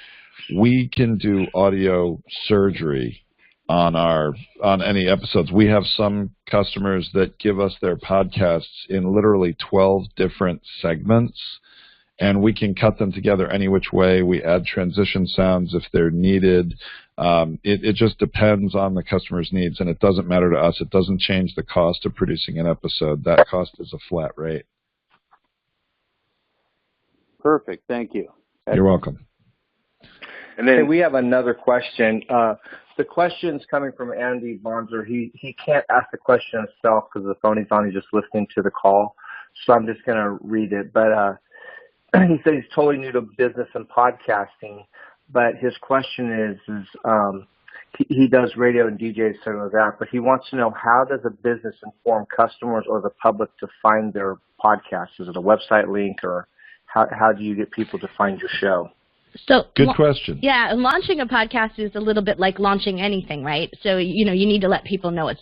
we can do audio surgery on any episodes. We have some customers that give us their podcasts in literally 12 different segments, and we can cut them together any which way. We add transition sounds if they're needed. It just depends on the customer's needs, and it doesn't matter to us. It doesn't change the cost of producing an episode. That cost is a flat rate. Perfect. Thank you. You're welcome. And then we have another question. The question's coming from Andy Bonzer. He can't ask the question himself because the phone he's on. He's just listening to the call. So I'm just going to read it. But he said he's totally new to business and podcasting. But his question is he does radio and DJ, some of that. But he wants to know, how does a business inform customers or the public to find their podcast? Is it a website link, or how do you get people to find your show? So good question. Yeah, launching a podcast is a little bit like launching anything, right? So you need to let people know it's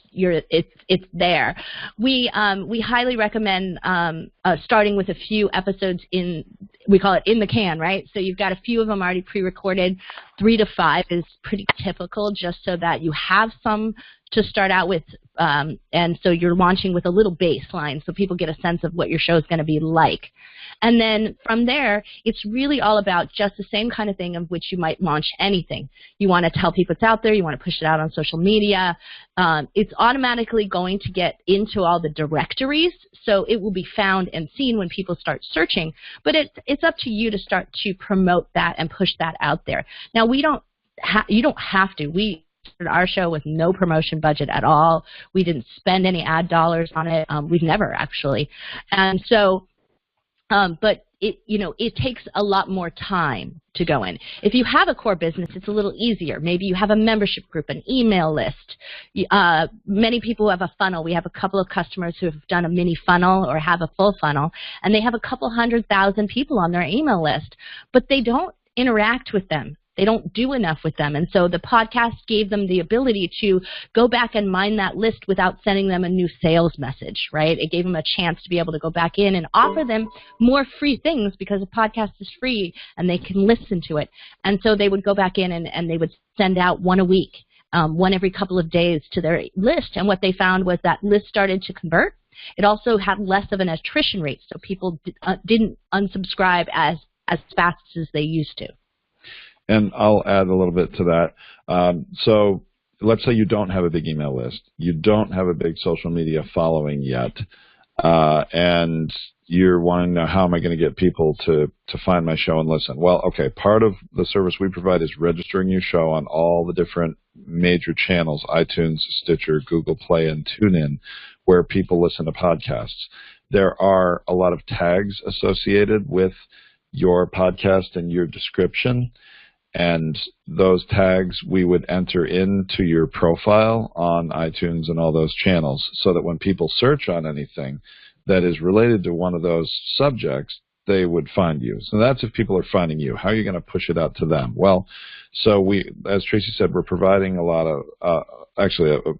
there. We highly recommend starting with a few episodes we call it in the can, right? So you've got a few of them already pre-recorded. 3 to 5 is pretty typical, just so that you have some to start out with, and so you're launching with a little baseline so people get a sense of what your show is going to be like. And then from there, it's really all about just the same kind of thing of which you might launch anything. You want to tell people it's out there. You want to push it out on social media. It's automatically going to get into all the directories, so it will be found and seen when people start searching. But it's up to you to start to promote that and push that out there. Now, you don't have to. We started our show with no promotion budget at all. We didn't spend any ad dollars on it. We've never actually. And so, but it takes a lot more time to go in. If you have a core business, it's a little easier. Maybe you have a membership group, an email list. Many people have a funnel. We have a couple of customers who have done a mini funnel or have a full funnel, and they have a couple 100,000 people on their email list, but they don't interact with them. They don't do enough with them. And so the podcast gave them the ability to go back and mine that list without sending them a new sales message, right? It gave them a chance to be able to go back in and offer them more free things, because a podcast is free and they can listen to it. And so they would go back in and they would send out one a week, one every couple of days to their list. And what they found was that list started to convert. It also had less of an attrition rate, so people didn't unsubscribe as fast as they used to. And I'll add a little bit to that. So let's say you don't have a big email list. You don't have a big social media following yet. And you're wanting to know, how am I going to get people to find my show and listen? Well, okay, part of the service we provide is registering your show on all the different major channels, iTunes, Stitcher, Google Play, and TuneIn, where people listen to podcasts. There are a lot of tags associated with your podcast and your description. And those tags we would enter into your profile on iTunes and all those channels so that when people search on anything that is related to one of those subjects, they would find you. So that's if people are finding you. How are you going to push it out to them? Well, so as Tracy said, we're providing a lot of,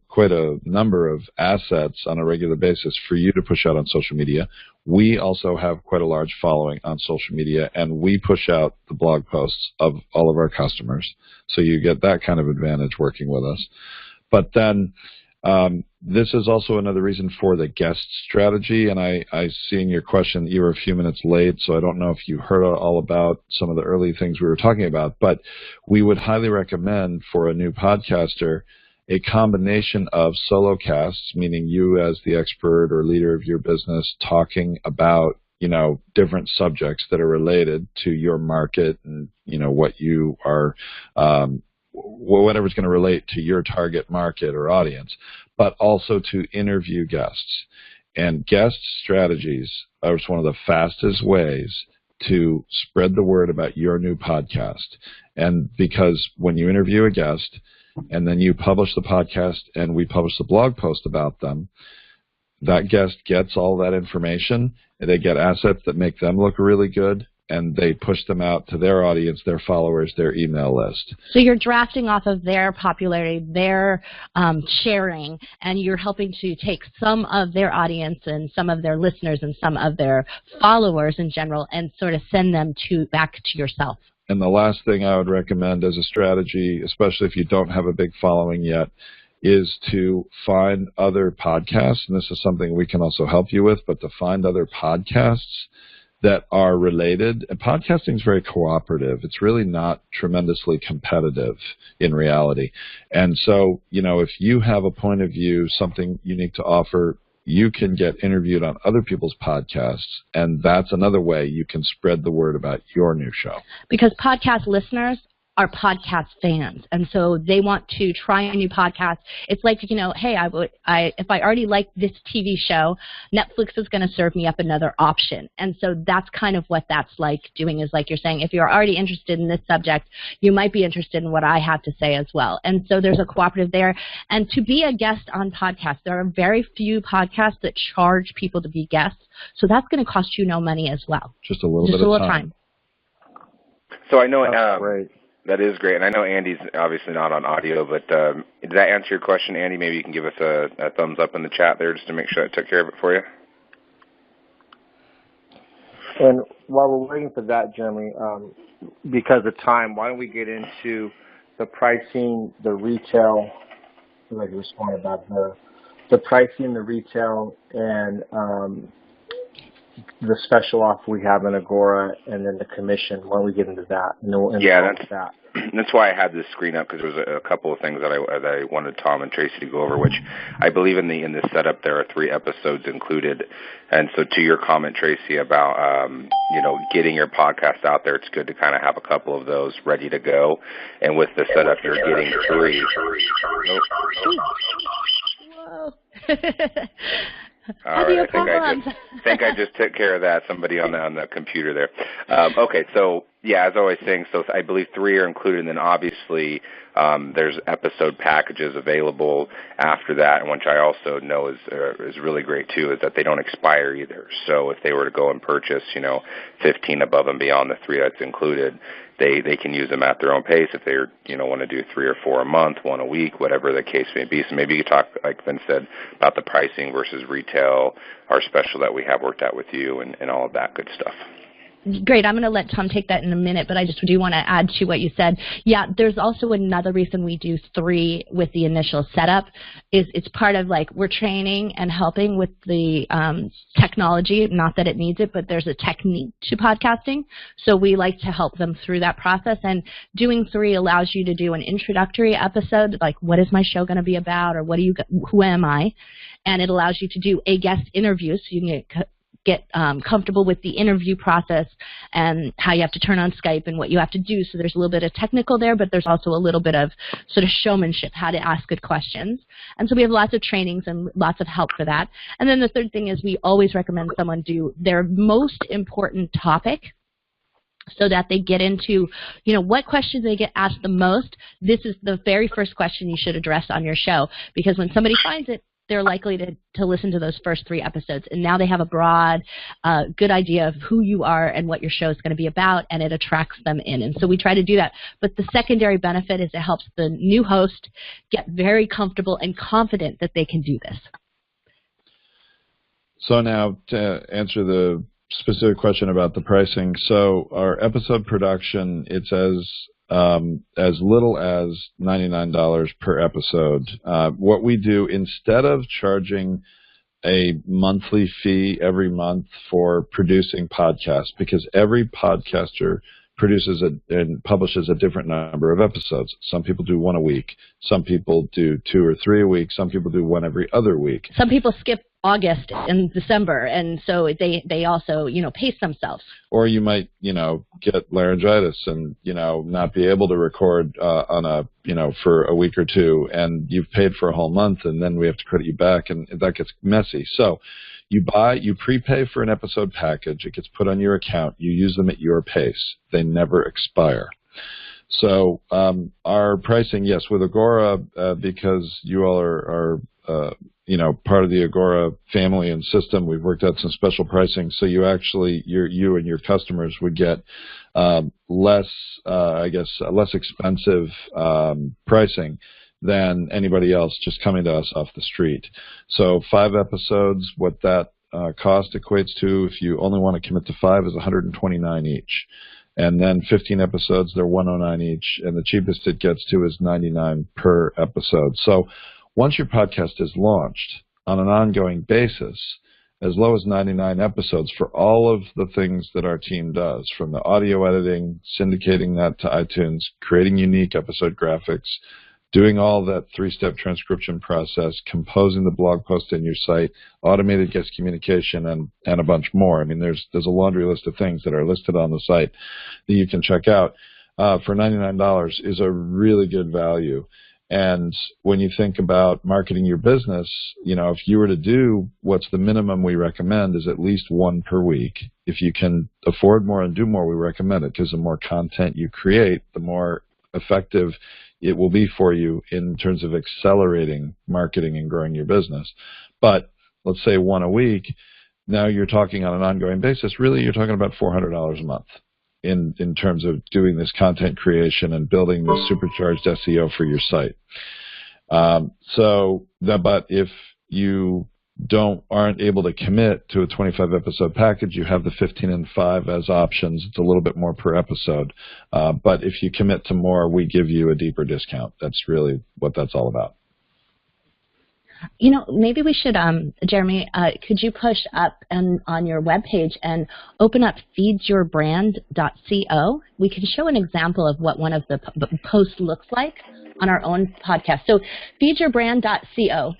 quite a number of assets on a regular basis for you to push out on social media. We also have quite a large following on social media, and we push out the blog posts of all of our customers. So you get that kind of advantage working with us. But then this is also another reason for the guest strategy, and I see in your question that you were a few minutes late, so I don't know if you heard all about some of the early things we were talking about, but we would highly recommend for a new podcaster a combination of solo casts, meaning you as the expert or leader of your business talking about, different subjects that are related to your market and, what you are whatever's going to relate to your target market or audience, but also to interview guests. And guest strategies are one of the fastest ways to spread the word about your new podcast. And because when you interview a guest and then you publish the podcast and we publish the blog post about them, that guest gets all that information and they get assets that make them look really good, and they push them out to their audience, their followers, their email list. So you're drafting off of their popularity, their sharing, and you're helping to take some of their audience and some of their listeners and some of their followers in general and sort of send them back to yourself. And the last thing I would recommend as a strategy, especially if you don't have a big following yet, is to find other podcasts, and this is something we can also help you with, but to find other podcasts that are related. And podcasting is very cooperative. It's really not tremendously competitive in reality. And so, if you have a point of view, something unique to offer, you can get interviewed on other people's podcasts, and that's another way you can spread the word about your new show. Because podcast listeners are podcast fans, and so they want to try a new podcast. It's like, hey, if I already like this TV show, Netflix is going to serve me up another option. And so that's kind of what that's like doing, is like you're saying, if you're already interested in this subject, you might be interested in what I have to say as well. And so there's a cooperative there. And to be a guest on podcasts, there are very few podcasts that charge people to be guests, so that's going to cost you no money as well. Just a little bit of time. So I know great. That is great, and I know Andy's obviously not on audio, but did that answer your question, Andy? Maybe you can give us a thumbs up in the chat there just to make sure I took care of it for you. And while we're waiting for that, Jeremy, because of time, why don't we get into the pricing, the retail, like you responded about the pricing, the retail, and the special offer we have in Agora, and then the commission. Why don't we get into that? That's why I had this screen up, because there was a couple of things that I wanted Tom and Tracy to go over, which I believe in this setup there are 3 episodes included. And so to your comment, Tracy, about getting your podcast out there, it's good to kind of have a couple of those ready to go. And with the setup, you're getting 3. Whoa. All right, I think I just took care of that. Somebody on the computer there. Okay, so yeah, as I was saying, so I believe 3 are included, and then obviously there's episode packages available after that, and which I also know is really great too, is that they don't expire either. So if they were to go and purchase, 15 above and beyond the 3 that's included, they can use them at their own pace if they want to do 3 or 4 a month, 1 a week, whatever the case may be. So maybe you talk, like Vince said, about the pricing versus retail, our special that we have worked out with you, and all of that good stuff. Great. I'm going to let Tom take that in a minute, but I just do want to add to what you said. Yeah, there's also another reason we do 3 with the initial setup. It's part of, like, we're training and helping with the technology, not that it needs it, but there's a technique to podcasting. So we like to help them through that process. And doing 3 allows you to do an introductory episode, like, what is my show going to be about, or who am I? And it allows you to do a guest interview, so you can get comfortable with the interview process and how you have to turn on Skype and what you have to do. So there's a little bit of technical there, but there's also a little bit of sort of showmanship, how to ask good questions. And so we have lots of trainings and lots of help for that. And then the third thing is we always recommend someone do their most important topic so that they get into, what questions they get asked the most. This is the very first question you should address on your show, because when somebody finds it, they're likely to listen to those first 3 episodes. And now they have a broad, good idea of who you are and what your show is going to be about, and it attracts them in. And so we try to do that. But the secondary benefit is it helps the new host get very comfortable and confident that they can do this. So now to answer the specific question about the pricing. So our episode production, it's as little as $99 per episode. What we do, instead of charging a monthly fee every month for producing podcasts, because every podcaster produces and publishes a different number of episodes. Some people do 1 a week. Some people do 2 or 3 a week. Some people do 1 every other week. Some people skip August and December, and so they also, pace themselves. Or you might, get laryngitis and, not be able to record for a week or 2, and you've paid for a whole month, and then we have to credit you back, and that gets messy. So you prepay for an episode package. It gets put on your account. You use them at your pace. They never expire. So our pricing, yes, with Agora, because you all are part of the Agora family and system, we've worked out some special pricing. So you actually, you and your customers would get less expensive pricing than anybody else just coming to us off the street. So 5 episodes, what that cost equates to, if you only want to commit to 5, is $129 each. And then 15 episodes, they're $109 each. And the cheapest it gets to is $99 per episode. So once your podcast is launched on an ongoing basis, as low as 99 episodes for all of the things that our team does, from the audio editing, syndicating that to iTunes, creating unique episode graphics, doing all that 3-step transcription process, composing the blog post in your site, automated guest communication, and a bunch more. I mean, there's a laundry list of things that are listed on the site that you can check out. For $99 is a really good value. And when you think about marketing your business, if you were to do what's the minimum we recommend is at least 1 per week. If you can afford more and do more, we recommend it, because the more content you create, the more effective it will be for you in terms of accelerating marketing and growing your business. But let's say 1 a week, now you're talking on an ongoing basis, really you're talking about $400 a month in terms of doing this content creation and building this supercharged SEO for your site. But if you aren't able to commit to a 25 episode package, you have the 15 and 5 as options. It's a little bit more per episode. But if you commit to more, we give you a deeper discount. That's really what that's all about. Maybe we should, Jeremy, could you push up on your webpage and open up feedsyourbrand.co? We can show an example of what one of the posts looks like on our own podcast. So feedsyourbrand.co,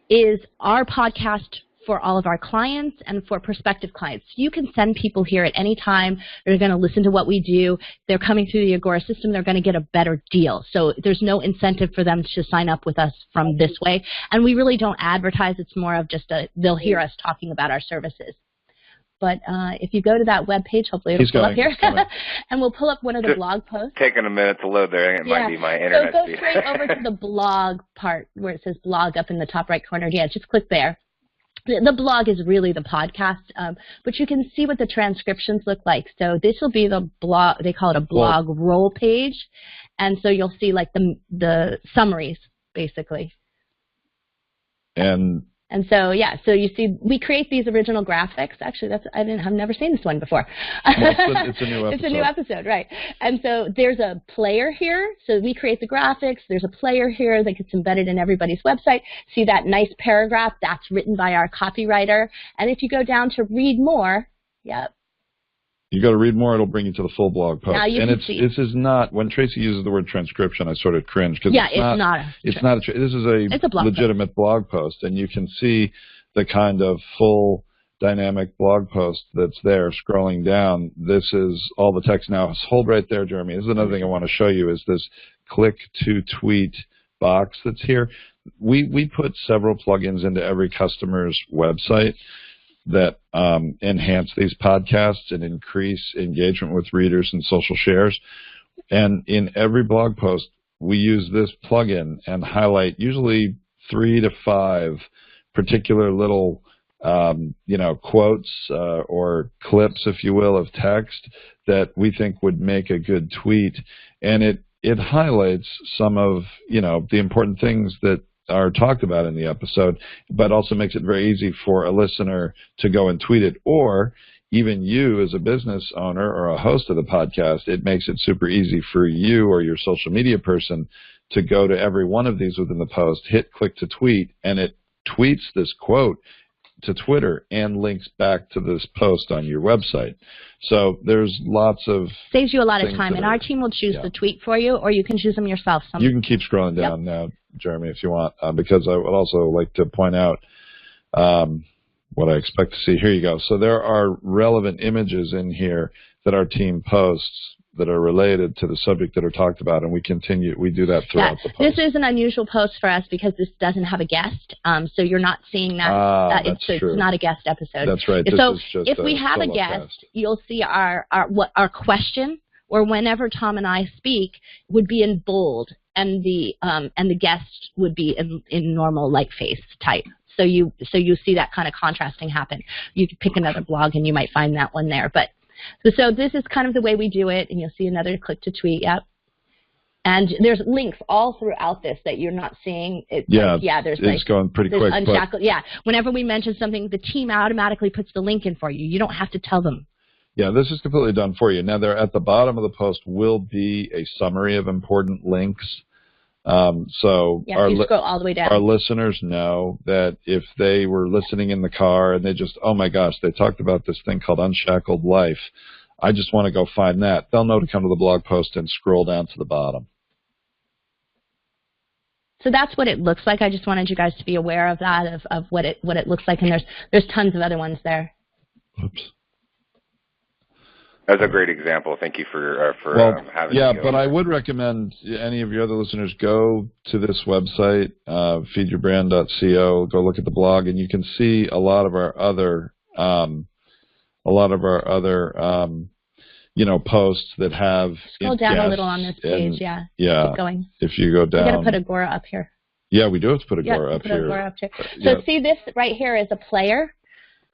is our podcast for all of our clients and for prospective clients. You can send people here at any time. They're going to listen to what we do. They're coming through the Agora system. They're going to get a better deal. So there's no incentive for them to sign up with us from this way. And we really don't advertise. It's more of just they'll hear us talking about our services. But if you go to that web page, hopefully it'll pull up here. And we'll pull up one of the blog posts. Taking a minute to load there. It might be my internet speed. So go straight over to the blog part where it says blog up in the top right corner. Yeah, just click there. The blog is really the podcast, but you can see what the transcriptions look like. So this will be the blog. They call it a blog roll page. And so you'll see like the summaries, basically. And so, so you see, we create these original graphics. Actually, I've never seen this one before. It's a new episode. It's a new episode, right. And so there's a player here. So we create the graphics. There's a player here that gets embedded in everybody's website. See that nice paragraph? That's written by our copywriter. And if you go down to read more, you go to read more, it'll bring you to the full blog post. Now you and can see. This is not, when Tracy uses the word transcription, I sort of cringe. Cause this is a legitimate blog post, and you can see the kind of full dynamic blog post that's there scrolling down. This is all the text. Now, hold right there, Jeremy. This is another thing I want to show you is this click to tweet box that's here. We put several plugins into every customer's website. that enhance these podcasts and increase engagement with readers and social shares. And in every blog post, we use this plugin and highlight usually 3 to 5 particular little quotes or clips, if you will, of text that we think would make a good tweet. And it highlights some of, the important things that are talked about in the episode, but also makes it very easy for a listener to go and tweet it. Or even you as a business owner or a host of the podcast, it makes it super easy for you or your social media person to go to every one of these within the post, hit click to tweet, and it tweets this quote to Twitter and links back to this post on your website. So there's lots of saves you a lot of time, and our team will choose the tweet for you, or you can choose them yourself. You can keep scrolling down now, Jeremy, if you want, because I would also like to point out what I expect to see. Here you go. So there are relevant images in here that our team posts that are related to the subject that are talked about, and we do that throughout the post. This is an unusual post for us because this doesn't have a guest, so you're not seeing that. It's not a guest episode. That's right. So this is just if we have a guest, you'll see our question, or whenever Tom and I speak, would be in bold, and the guest would be in normal face type. So you see that kind of contrasting happen. You could pick another blog and you might find that one there, but. So this is kind of the way we do it, and you'll see another click to tweet. Yep. And there's links all throughout this that you're not seeing. It's going pretty quick. Whenever we mention something, the team automatically puts the link in for you. You don't have to tell them. Yeah, this is completely done for you. Now, there at the bottom of the post will be a summary of important links. So if you scroll all the way down. Our listeners know that if they were listening in the car and they just, oh my gosh, they talked about this thing called Unshackled Life, I just want to go find that. They'll know to come to the blog post and scroll down to the bottom. So that's what it looks like. I just wanted you guys to be aware of that, of what it looks like, and there's tons of other ones there. Oops. That's a great example. Thank you for having me. Yeah, but I would recommend any of your other listeners go to this website, feedyourbrand.co. Go look at the blog, and you can see a lot of our other posts that have. Scroll down a little on this page. Yeah. Keep going. If you go down. We got to put Agora up here. Yeah, we do have to put Agora up here. Agora up here. So see, this right here is a player.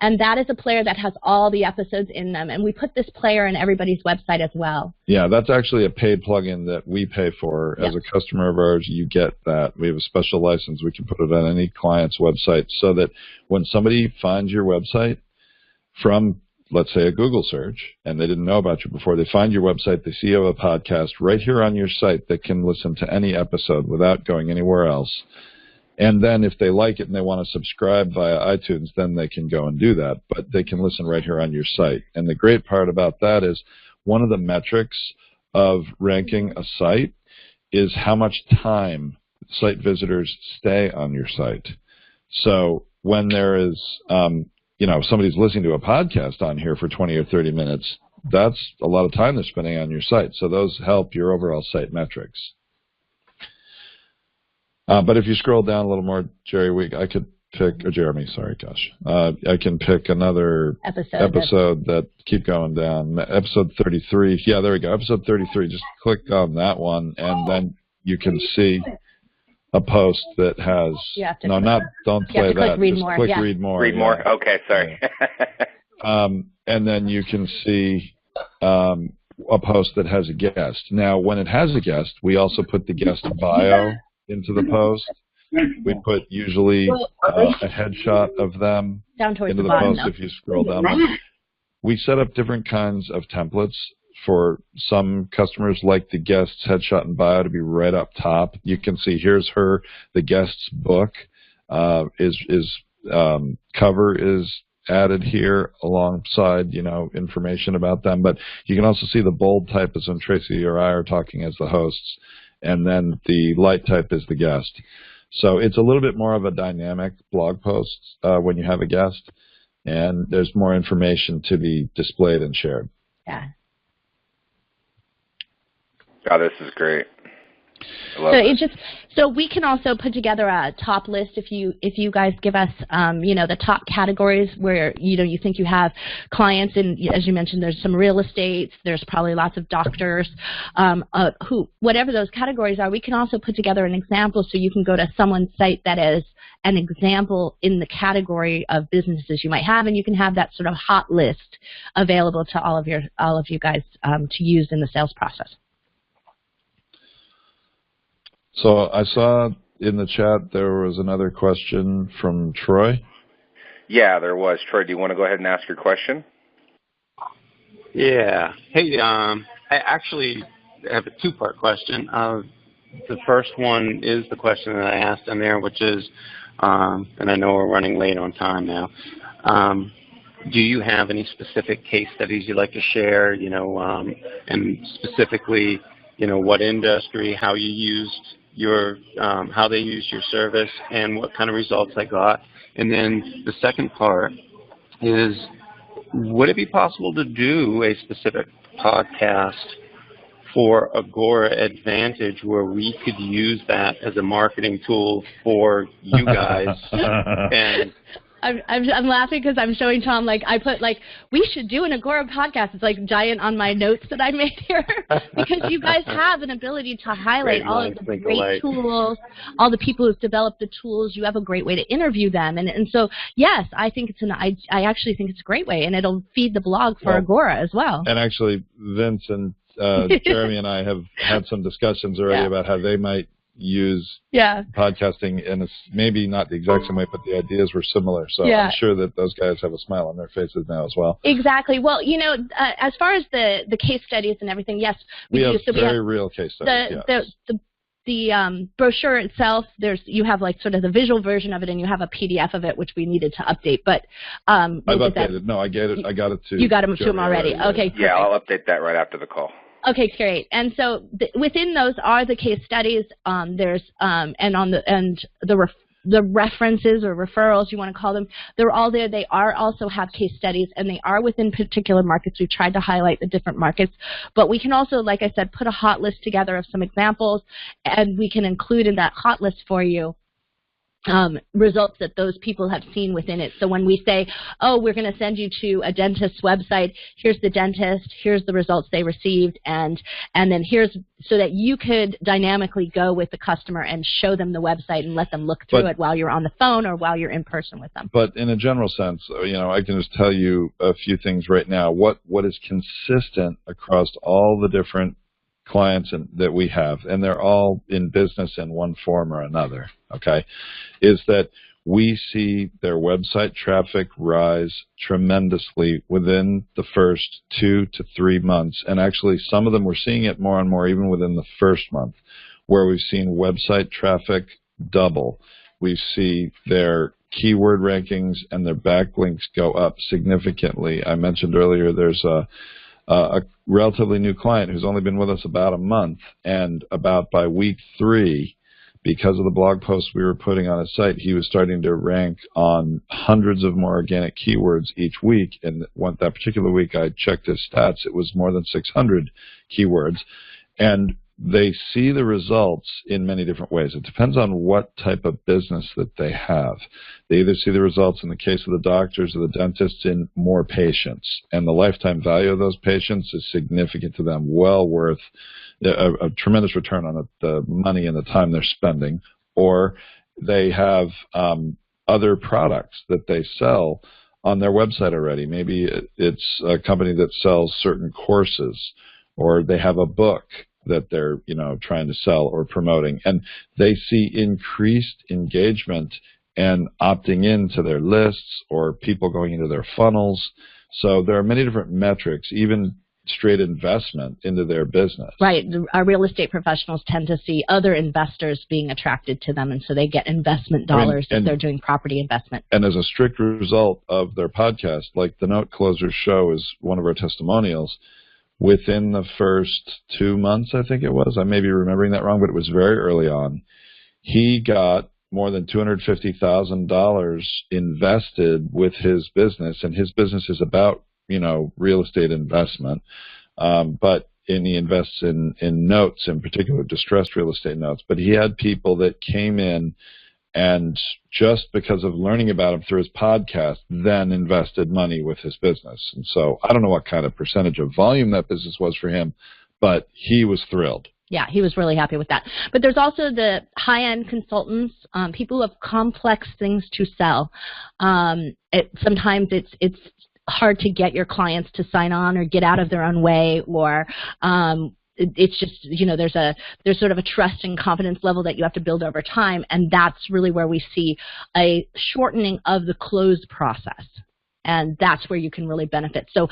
And that is a player that has all the episodes in them. And we put this player in everybody's website as well. Yeah, that's actually a paid plugin that we pay for. As a customer of ours, you get that. We have a special license. We can put it on any client's website so that when somebody finds your website from, let's say, a Google search, and they didn't know about you before, they find your website, they see you have a podcast right here on your site that can listen to any episode without going anywhere else. And then if they like it and they want to subscribe via iTunes, then they can go and do that. But they can listen right here on your site. And the great part about that is one of the metrics of ranking a site is how much time site visitors stay on your site. So when there is, somebody's listening to a podcast on here for 20 or 30 minutes, that's a lot of time they're spending on your site. So those help your overall site metrics. But if you scroll down a little more, Jeremy, I can pick another episode that keep going down. Episode 33. Yeah, there we go. Episode 33. Just click on that one, and then you can see a post that has. Don't play that. Click read more. Click read more. Read more. Okay, sorry. And then you can see a post that has a guest. Now, when it has a guest, we also put the guest bio into the post. We put usually a headshot of them into the post if you scroll down. We set up different kinds of templates for some customers, like the guest's headshot and bio to be right up top. You can see here's the guest's book. Cover is added here alongside, information about them. But you can also see the bold type is when Tracy or I are talking as the hosts, and then the light type is the guest. So it's a little bit more of a dynamic blog post when you have a guest, and there's more information to be displayed and shared. Yeah. Oh, this is great. So we can also put together a top list if you guys give us the top categories where you think you have clients, and as you mentioned, there's some real estate, there's probably lots of doctors, whatever those categories are. We can also put together an example so you can go to someone's site that is an example in the category of businesses you might have, and you can have that sort of hot list available to all of you guys to use in the sales process. So I saw in the chat there was another question from Troy. Yeah, there was. Troy, do you want to go ahead and ask your question? Yeah. Hey, I actually have a two-part question. The first one is the question that I asked in there, which is, and I know we're running late on time now, do you have any specific case studies you'd like to share, and specifically, what industry, how you used how they used your service, and what kind of results they got? And then the second part is, would it be possible to do a specific podcast for Agora Advantage where we could use that as a marketing tool for you guys? And I'm laughing because I'm showing Tom, I put, we should do an Agora podcast. It's giant on my notes that I made here because you guys have an ability to highlight all of the great tools, all the people who've developed the tools. You have a great way to interview them. And so, yes, I think I actually think it's a great way, and it'll feed the blog for Agora as well. And actually, Vince and Jeremy and I have had some discussions already about how they might use podcasting, and it's maybe not the exact same way, but the ideas were similar. So I'm sure that those guys have a smile on their faces now as well. Exactly. Well, as far as the case studies and everything, yes, we have do. So very real case studies. The brochure itself, you have sort of the visual version of it, and you have a PDF of it, which we needed to update. But I've updated. No, I get it. I got it to you. Got them to them already. Okay. Yeah, I'll update that right after the call. Okay, great. And so within those are the case studies. There's the references or referrals, you want to call them. They're all there. They also have case studies, and they are within particular markets. We've tried to highlight the different markets, but we can also, like I said, put a hot list together of some examples, and we can include in that hot list for you results that those people have seen within it. So when we say, we're going to send you to a dentist's website, here's the dentist, here's the results they received, and then here's so that you could dynamically go with the customer and show them the website and let them look through it while you're on the phone or while you're in person with them. But in a general sense, I can just tell you a few things right now. What is consistent across all the different clients that we have, and they're all in business in one form or another, okay, is that we see their website traffic rise tremendously within the first 2 to 3 months. And actually, some of them we're seeing it more and more even within the first month, where we've seen website traffic double. We see their keyword rankings and their backlinks go up significantly. I mentioned earlier there's a relatively new client who's only been with us about a month, and by week 3, because of the blog posts we were putting on his site, he was starting to rank on hundreds of more organic keywords each week. And that particular week I checked his stats, it was more than 600 keywords. And they see the results in many different ways. It depends on what type of business that they have. They either see the results, in the case of the doctors or the dentists, in more patients, and the lifetime value of those patients is significant to them, well worth a tremendous return on the money and the time they're spending. Or they have other products that they sell on their website already. Maybe it's a company that sells certain courses, or they have a book that they're trying to sell or promoting, and they see increased engagement and opting into their lists or people going into their funnels. So there are many different metrics, even straight investment into their business. Right. Our real estate professionals tend to see other investors being attracted to them, and so they get investment dollars if they're doing property investment. And as a strict result of their podcast, like the Note Closer show is one of our testimonials, within the first 2 months, I think it was, I may be remembering that wrong, but it was very early on, he got more than $250,000 invested with his business, and his business is about, real estate investment. But he invests in notes, in particular distressed real estate notes. But he had people that came in and just because of learning about him through his podcast, then invested money with his business. And so I don't know what kind of percentage of volume that business was for him, but he was thrilled. Yeah, he was really happy with that. But there's also the high-end consultants, people who have complex things to sell. Sometimes it's hard to get your clients to sign on or get out of their own way, or it's just, there's sort of a trust and confidence level that you have to build over time, and that's really where we see a shortening of the close process. And that's where you can really benefit. So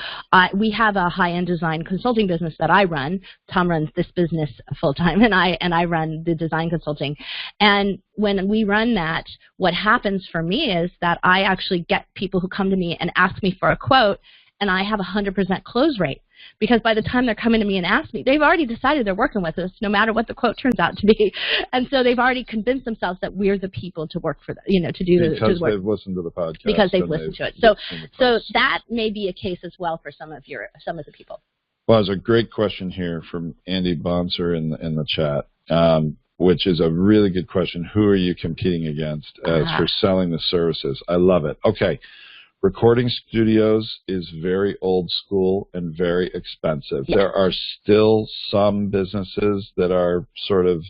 we have a high-end design consulting business that I run. Tom runs this business full-time, and I run the design consulting. And when we run that, what happens for me is that I actually get people who come to me and ask me for a quote, and I have a 100% close rate. Because by the time they're coming to me and ask me, they've already decided they're working with us, no matter what the quote turns out to be. And so they've already convinced themselves that we're the people to work for them, to do the work. Because they've listened to the podcast. Because they've listened to it. So that may be a case as well for some of the people. Well, there's a great question here from Andy Bonser in the chat, which is a really good question. Who are you competing against as for selling the services? I love it. Okay. Recording studios is very old school and very expensive. Yes. There are still some businesses that are sort of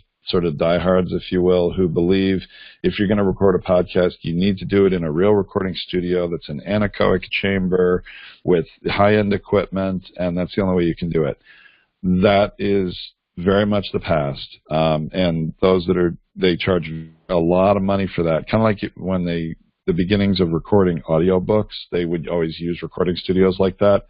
diehards, if you will, who believe if you're going to record a podcast, you need to do it in a real recording studio that's an anechoic chamber with high-end equipment, and that's the only way you can do it. That is very much the past, and those they charge a lot of money for that, kind of like when the beginnings of recording audiobooks, they would always use recording studios like that.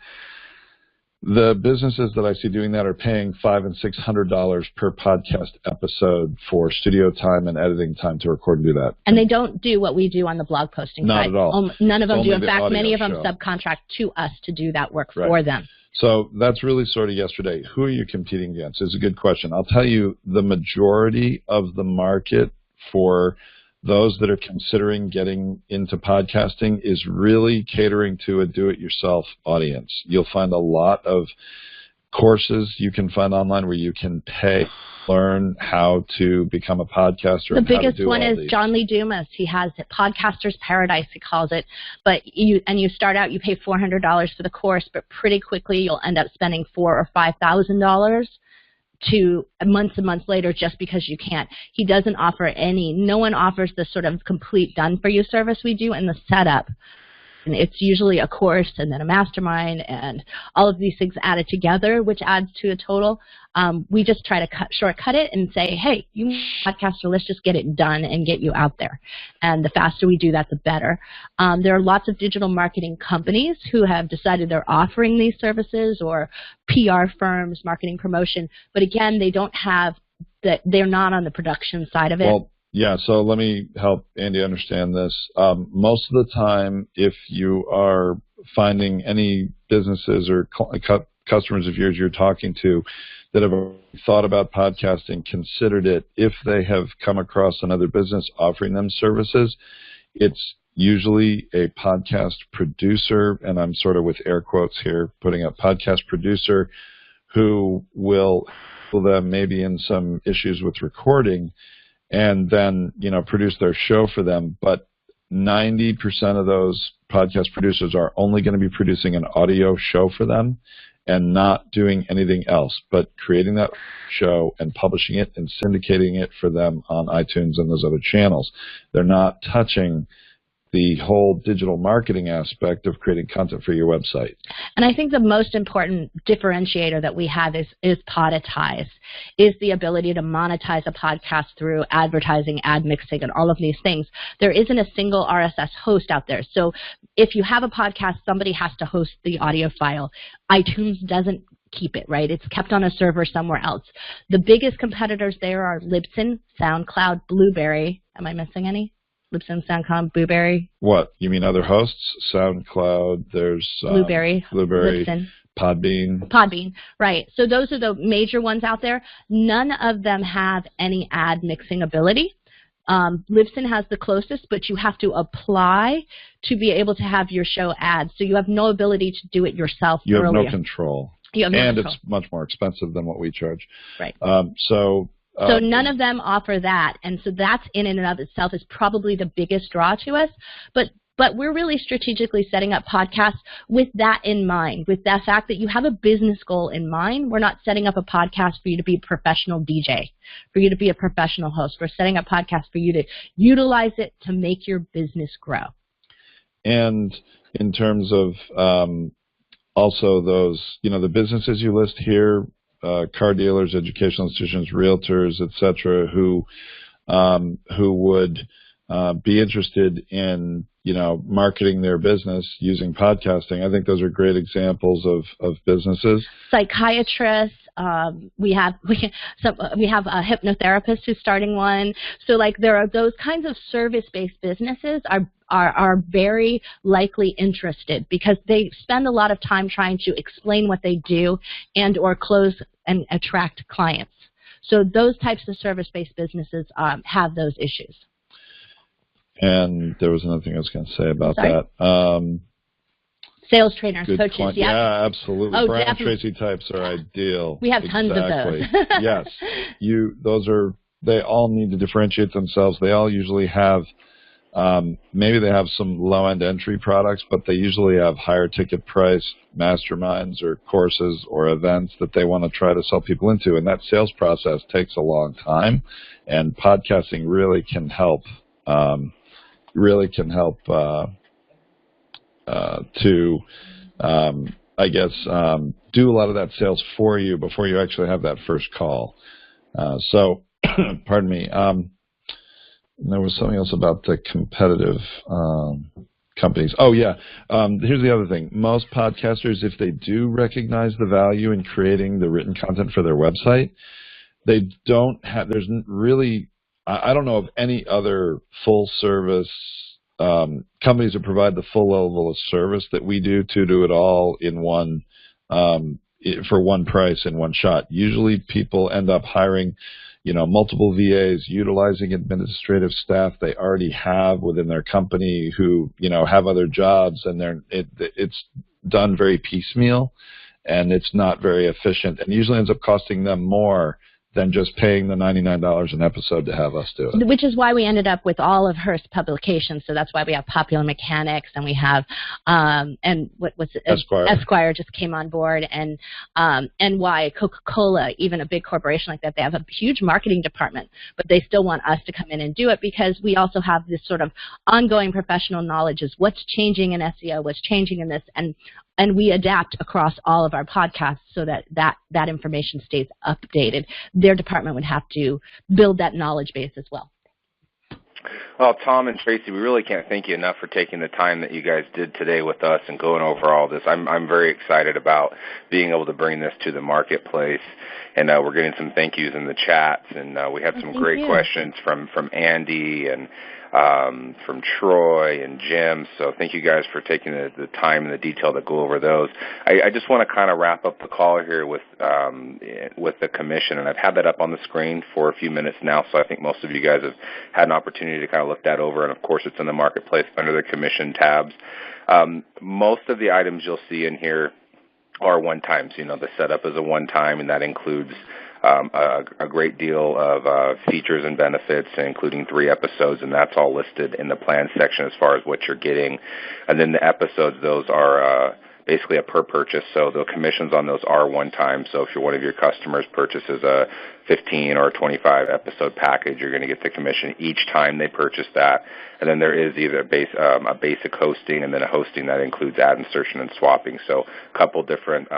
The businesses that I see doing that are paying $500 and $600 per podcast episode for studio time and editing time to record and do that. And they don't do what we do on the blog posting Not side. At all. None of them do. In fact, many of them subcontract to us to do that work right. for them. So that's really sort of yesterday. Who are you competing against? It's a good question. I'll tell you, the majority of the market for those that are considering getting into podcasting is really catering to a do-it-yourself audience. You'll find a lot of courses you can find online where you can learn how to become a podcaster. The biggest one is John Lee Dumas. He has it, Podcaster's Paradise, he calls it. But you start out, you pay $400 for the course, but pretty quickly you'll end up spending $4,000 or $5,000 to months and months later just because you can't. He doesn't offer no one offers the sort of complete done-for-you service we do in the setup. And it's usually a course and then a mastermind and all of these things added together, which adds to a total. We just try to shortcut it and say, hey, you podcaster, let's just get it done and get you out there. And the faster we do that, the better. There are lots of digital marketing companies who have decided they're offering these services, or PR firms, marketing promotion. But again, they don't have they're not on the production side of it. Well, yeah, so let me help Andy understand this. Most of the time, if you are finding any businesses or customers of yours you're talking to that have thought about podcasting, considered it, if they have come across another business offering them services, it's usually a podcast producer, and I'm sort of with air quotes here, putting up podcast producer, who will help them maybe in some issues with recording, and then, produce their show for them. But 90% of those podcast producers are only going to be producing an audio show for them and not doing anything else but creating that show and publishing it and syndicating it for them on iTunes and those other channels. They're not touching the whole digital marketing aspect of creating content for your website. And I think the most important differentiator that we have is Poditize, is the ability to monetize a podcast through advertising, ad mixing, and all of these things. There isn't a single RSS host out there. So if you have a podcast, somebody has to host the audio file. iTunes doesn't keep it, right? It's kept on a server somewhere else. The biggest competitors there are Libsyn, SoundCloud, Blueberry. Am I missing any? Libsyn, SoundCloud, Blueberry. What? You mean other hosts? SoundCloud, there's Blueberry, Libsyn. Podbean, right. So those are the major ones out there. None of them have any ad mixing ability. Libsyn has the closest, but you have to apply to be able to have your show ads. So you have no ability to do it yourself. You have no control. You have no and control. it's much more expensive than what we charge. Right. So none of them offer that, and so that's in and of itself is probably the biggest draw to us. But we're really strategically setting up podcasts with that in mind, with that fact that you have a business goal in mind. We're not setting up a podcast for you to be a professional DJ, for you to be a professional host. We're setting up podcasts for you to utilize it to make your business grow. And in terms of also those, the businesses you list here, car dealers, educational institutions, realtors, etc., who would be interested in marketing their business using podcasting. I think those are great examples of businesses. Psychiatrists. We have a hypnotherapist who's starting one. So there are those kinds of service-based businesses are very likely interested because they spend a lot of time trying to explain what they do and or close and attract clients. So those types of service-based businesses have those issues. And there was another thing I was going to say about that. Sales trainers, coaches, yeah, absolutely. Oh, Brian definitely. Tracy types are ideal. We have tons of those. Yes, they all need to differentiate themselves. They all usually have, maybe they have some low-end entry products, but they usually have higher ticket price masterminds or courses or events that they want to try to sell people into. And that sales process takes a long time, and podcasting really can help. To, do a lot of that sales for you before you actually have that first call. So, pardon me. There was something else about the competitive companies. Oh, yeah. Here's the other thing. Most podcasters, if they do recognize the value in creating the written content for their website, they don't have, there's really, I don't know of any other full-service companies that provide the full level of service that we do to do it all in one for one price in one shot. Usually people end up hiring, multiple VAs, utilizing administrative staff they already have within their company who, have other jobs, and it's done very piecemeal, and it's not very efficient, and usually ends up costing them more than just paying the $99 an episode to have us do it. Which is why we ended up with all of Hearst publications. So that's why we have Popular Mechanics, and we have and what's it? Esquire just came on board, and why Coca-Cola, even a big corporation like that, they have a huge marketing department, but they still want us to come in and do it because we also have this sort of ongoing professional knowledge is what's changing in SEO, what's changing in this, and we adapt across all of our podcasts so that information stays updated. Their department would have to build that knowledge base as well. Well, Tom and Tracy, we really can't thank you enough for taking the time that you guys did today with us and going over all this. I'm very excited about being able to bring this to the marketplace, and we're getting some thank yous in the chats, and we had some great questions from Andy and from Troy and Jim. So thank you guys for taking the time and the detail to go over those. I just want to kind of wrap up the call here with the commission, and I've had that up on the screen for a few minutes now, so I think most of you guys have had an opportunity to kind of look that over, and of course it's in the marketplace under the commission tabs. Most of the items you'll see in here are one-times. The setup is a one-time, and that includes a great deal of features and benefits, including 3 episodes, and that's all listed in the plan section as far as what you're getting. And then the episodes, those are basically a per purchase, so the commissions on those are one time. So if one of your customers purchases a 15 or 25 episode package, you're going to get the commission each time they purchase that. And then there is either a basic hosting and then a hosting that includes ad insertion and swapping. So a couple different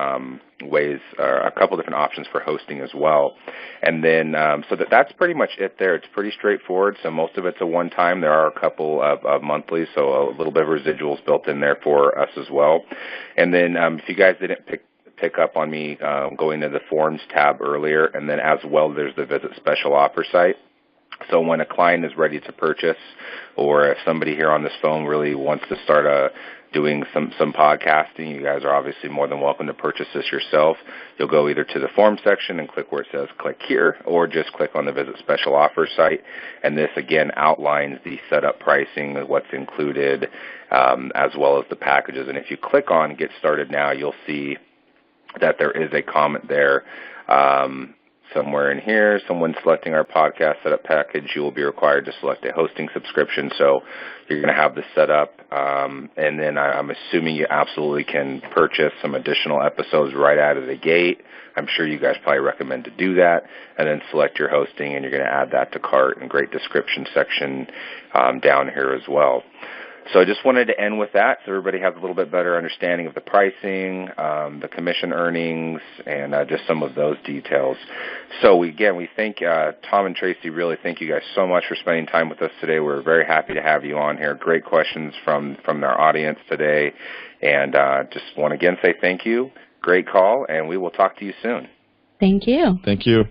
ways, a couple different options for hosting as well. And then so that's pretty much it there. It's pretty straightforward. So most of it's a one-time. There are a couple of monthlies, so a little bit of residuals built in there for us as well. And then if you guys didn't pick up on me going to the forms tab earlier, and then as well there's the visit special offer site. So when a client is ready to purchase, or if somebody here on this phone really wants to start doing some podcasting, you guys are obviously more than welcome to purchase this yourself. You'll go either to the form section and click where it says click here, or just click on the visit special offer site. And this again outlines the setup pricing, what's included, as well as the packages. And if you click on get started now, you'll see that there is a comment there. Somewhere in here, someone selecting our podcast setup package, you will be required to select a hosting subscription. So you're going to have this set up, and then I'm assuming you absolutely can purchase some additional episodes right out of the gate. I'm sure you guys probably recommend to do that, and then select your hosting, and you're going to add that to cart, and great description section down here as well. So I just wanted to end with that so everybody has a little bit better understanding of the pricing, the commission earnings, and just some of those details. So we thank Tom and Tracy, really thank you guys so much for spending time with us today. We're very happy to have you on here. Great questions from our audience today. And just want to again say thank you. Great call, and we will talk to you soon. Thank you. Thank you.